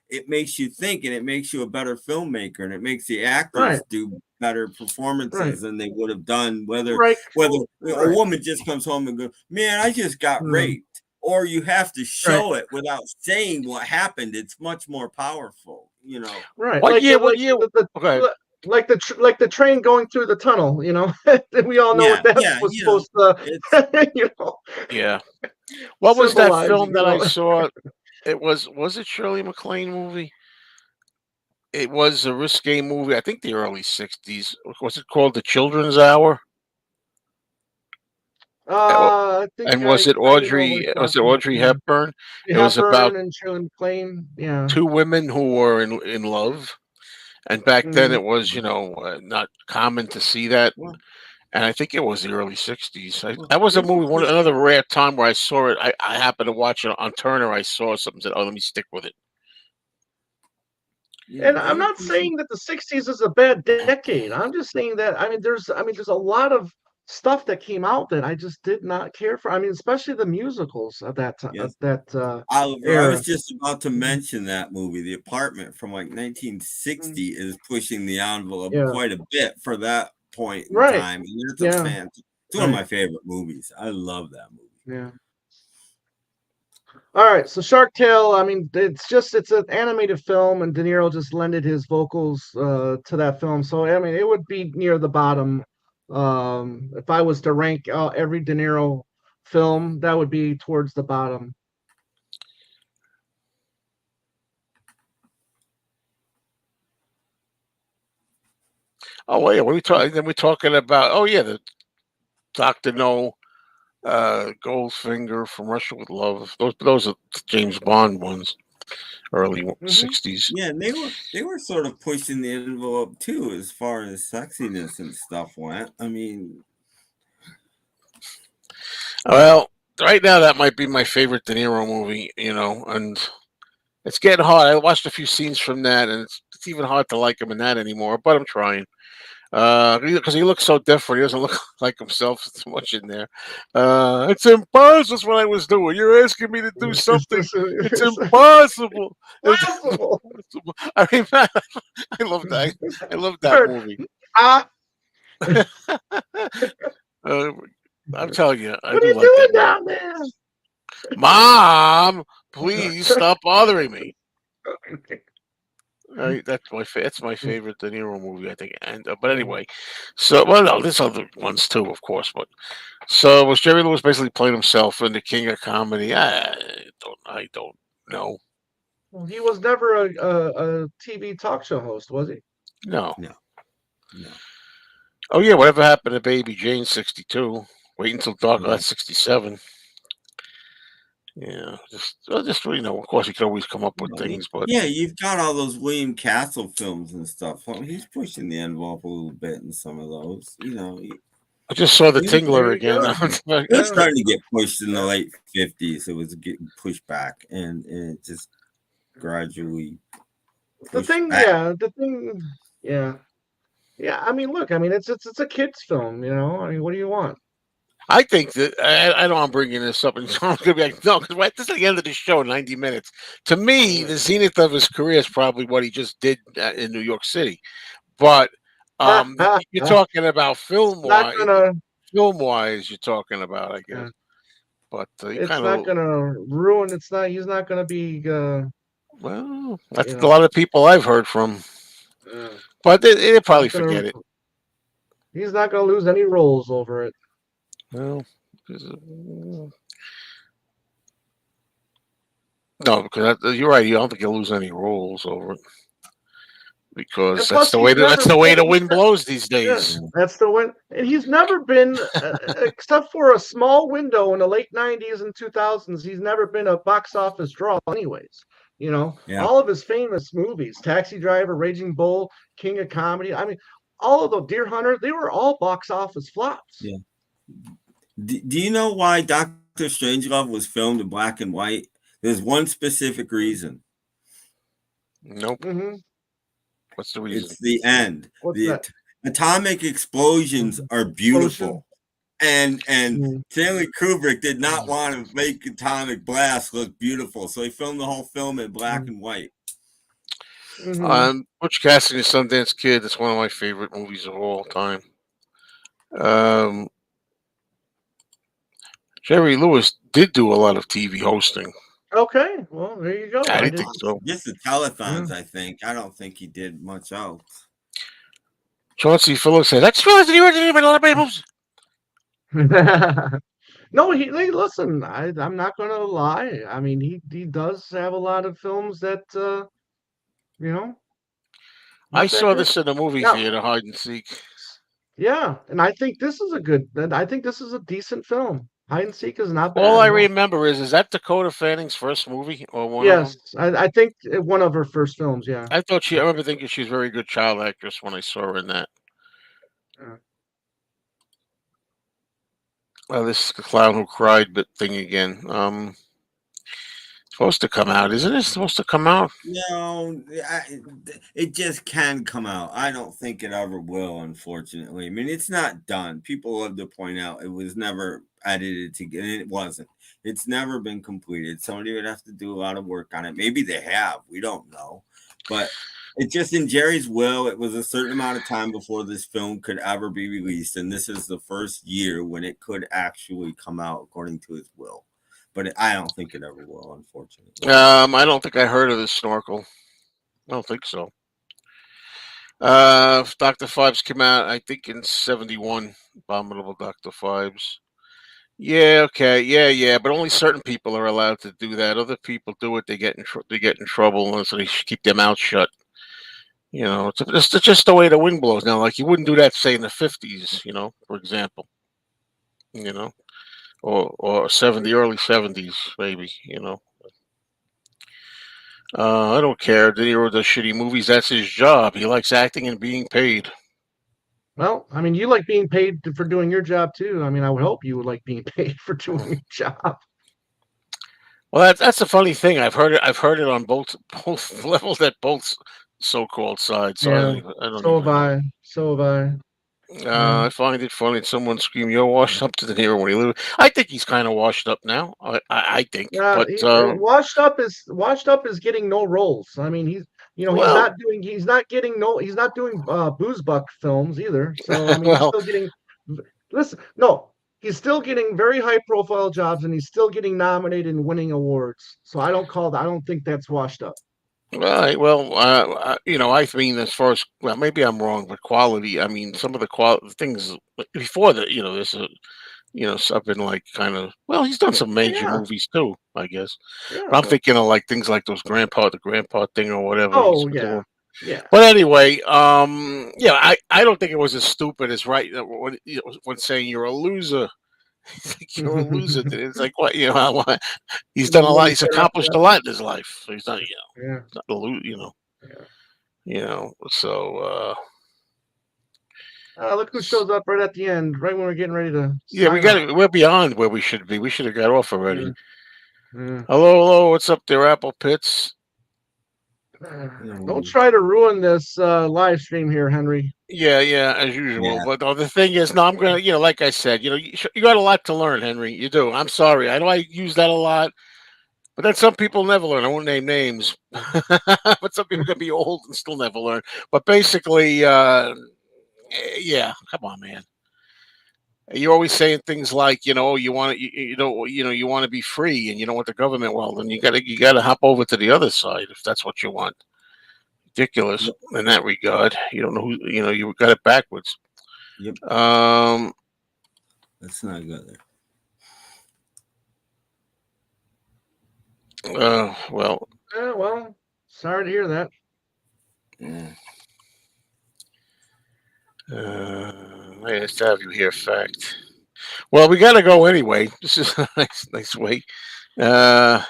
it makes you think and it makes you a better filmmaker and it makes the right, actors do better right, performances than they would have done right, whether a right. woman just comes home and goes, man, I just got Mm, raped, or you have to right, show it without saying what happened. It's much more powerful. right. What Like year? the What like year? the Okay. like the train going through the tunnel. We all know what Yeah, that yeah, was supposed to, it's you know, Yeah. What was that symbolize. film that I saw? Was it Shirley MacLaine movie? It was a risque movie. I think the early 60s. Was it called The Children's Hour? Uh, I think And I was it kind of know what Audrey? we're Was it talking about. Audrey Yeah, Hepburn? It was about Hepburn and Shirley MacLaine. Yeah. two women who were in love, and back then Mm, it was not common to see that. well, And I think it was the early 60s. well, That was a here's a movie, quick another rare time where I saw it. I happened to watch it on Turner. I saw something and said, "Oh, let me stick with it." yeah, And I'm here's, not here's saying that the 60s is a bad decade. I'm just saying that there's a lot of stuff that came out that I just did not care for. I mean, especially the musicals at that time, yes. that Oliver, I was era. just about to Mhm. mention that movie, The Apartment from like Mm, 1960, is pushing the envelope yeah. quite a bit for that point in Right. time. And it's a Yeah. fan. It's one of Right. my favorite movies. I love that movie. Yeah. All right. So Shark Tale, I mean, it's an animated film, and De Niro just lended his vocals to that film. So I mean, it would be near the bottom. If I was to rank every De Niro film, that would be towards the bottom. Oh, wait, what are we talking? Then we're talking about. Oh, yeah, the Doctor No, Goldfinger, From Russia with Love. Those are James Bond ones, early Hmm. 60s. Yeah, and they were sort of pushing the envelope too as far as sexiness and stuff went. I mean, Well, right now that might be my favorite De Niro movie. And it's getting hard. I watched a few scenes from that, and it's even hard to like him in that anymore. But I'm trying. Because he looks so different. He doesn't look like himself so much in there. It's impossible. That's what I was doing. You're asking me to do something. It's It's impossible. It's possible. impossible. I mean, I love that. I love that Or, movie. ah, uh, I'm telling you, I what are do you like that doing movie. down there? Mom, please stop bothering me. That's my favorite De Niro movie, I think. And but anyway, so no, there's other ones too, of course. But so was Jerry Lewis basically playing himself in the king of comedy? I don't know. Well, he was never a TV talk show host, was he? No. no, no. Oh yeah, whatever happened to Baby Jane 62? Wait until Dark Yeah. 67. just of course, you can always come up with things, but yeah, you've got all those William Castle films and stuff. Well, he's pushing the envelope a little bit in some of those. I just saw the There Tingler you again. go. It was Yeah. starting to get pushed in the late 50s. It was getting pushed back, and it just gradually The pushed thing, back. yeah, the thing, yeah, yeah. I mean, look, I mean, it's a kids' film, you know. I mean, what do you want? I think that I know I'm bringing this up, and someone's gonna be like, "No," because this is the end of the show, 90 minutes. To me, the zenith of his career is probably what he just did in New York City. But you're It's talking about not gonna, film wise, you're talking about, I guess. uh, But you it's kind not of gonna ruin. It's not. He's not gonna be, well, you that's a know, lot of people I've heard from, uh, but they probably not gonna. forget it. He's not gonna lose any roles over it. Well, 'cause, no, because you're right. You don't think he'll lose any roles over it And because plus, that's the way the wind blows these yeah, days. that's the win. And he's never been, except for a small window in the late '90s and 2000s. He's never been a box office draw, anyways. You know, Yeah. all of his famous movies, Taxi Driver, Raging Bull, King of Comedy. I mean, all of the Deer Hunter, they were all box office flops. Yeah. Do you know why Dr. Strangelove was filmed in black and white? There's one specific reason. Nope. Mm-hmm. What's the reason? It's the end. What's The that? atomic explosions are beautiful. And Stanley Kubrick did not want to make atomic blast look beautiful, so he filmed the whole film in black and white. Butch Cassidy and the Sundance Kid. That's one of my favorite movies of all time. Jerry Lewis did do a lot of TV hosting. Okay, well, there you go. I didn't think so. Just the telethons, I think. I don't think he did much else. Chauncey Phillips said, "That's true. He wasn't even a lot of people's." No, listen. I'm not gonna lie. I mean, he does have a lot of films that you know. I Not that saw good. this in a movie Now, theater, hide and seek. yeah, and I think this is a good. I think this is a decent film. Hide and Seek is not bad. All I at all. remember is that Dakota Fanning's first movie or one of Yes, them? I think one of her first films. Yeah. I remember thinking she was a very good child actress when I saw her in that. Well, this is the Clown Who Cried thing again. Supposed to come out, isn't it? Supposed to come out? No, it just can come out. I don't think it ever will, unfortunately. I mean, it's not done. People love to point out it was never edited together. It wasn't. It's never been completed. Somebody would have to do a lot of work on it. Maybe they have. We don't know. But it's just in Jerry's will. It was a certain amount of time before this film could ever be released. And this is the first year when it could actually come out according to his will. But I don't think it ever will, unfortunately. I don't think I heard of this snorkel. I don't think so. Dr. Fibes came out, I think, in '71. Abominable Dr. Fibes. Yeah, okay, yeah. But only certain people are allowed to do that. Other people do it, they get in trouble, and so they should keep their mouth shut. You know, it's just the way the wind blows. Now, like you wouldn't do that, say, in the '50s. You know, for example. You know, or early '70s, maybe. You know. I don't care. De Niro does shitty movies. That's his job. He likes acting and being paid. Well, I mean, you like being paid for doing your job too. I mean, I would hope you would like being paid for doing your job. Well, that's a funny thing. I've heard it on both levels at both so-called sides. So Yeah. I don't So even have know. I. So have I. I find it funny. Someone scream, "You're washed up to the Niro when he lives." I think he's kind of washed up now. I think, Yeah, but washed up is getting no roles. I mean, well, he's not doing booze buck films either. So I mean, he's well, still getting. Listen, no, he's still getting very high profile jobs, and he's still getting nominated and winning awards. So I don't think that's washed up. right. Well, I mean, as far as maybe I'm wrong, but quality. I mean, some of the things before that, this. Something like kind of. Well, he's done some major Yeah, movies too, I guess. yeah. But I'm thinking of like things like the grandpa thing or whatever he's Oh yeah, doing. yeah. But anyway, I don't think it was as stupid as when saying you're a loser. You're a loser. It's like what he's done No a lot. money He's set up accomplished yet. a lot in his life. So he's not Yeah. not a loser. Yeah. So Look who shows up right at the end, right when we're getting ready to yeah, sign off. we're beyond where we should be. We should have got off already. Yeah. Yeah. Hello, what's up there, Apple Pits? Don't try to ruin this live stream here, Henry. Yeah, as usual. Yeah. But the thing is, no, I'm gonna, like I said, you got a lot to learn, Henry. You do. I'm sorry. I know I use that a lot, but then some people never learn. I won't name names, but some people can be old and still never learn. But basically, yeah, come on, man. You're always saying things like, you want to, you want to be free, and you don't want the government. Well, then you gotta hop over to the other side if that's what you want. Ridiculous in that regard. You don't know who, you got it backwards. Yep. That's not good. Well. Yeah, well, sorry to hear that. Yeah. Nice to have you here, fact. Well, we gotta go anyway. This is a nice way. Yeah,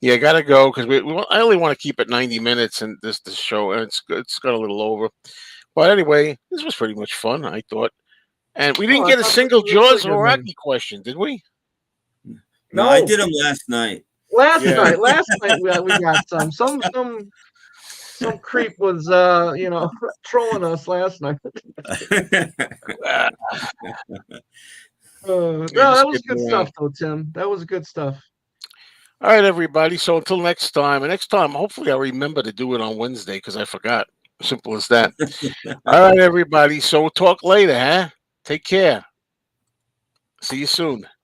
gotta go because I only want to keep it 90 minutes and this show, and it's got a little over. But anyway, this was pretty much fun, I thought. And we didn't I get a thought single this was Jaws really or good, man. Rocky question, did we? No, I did them last night. Last Yeah. night we got some creep was trolling us last night. No, that was good stuff though, Tim. That was good stuff. All right, everybody. So until next time, and next time, hopefully I'll remember to do it on Wednesday because I forgot. Simple as that. All right, everybody. So we'll talk later, huh? Take care. See you soon.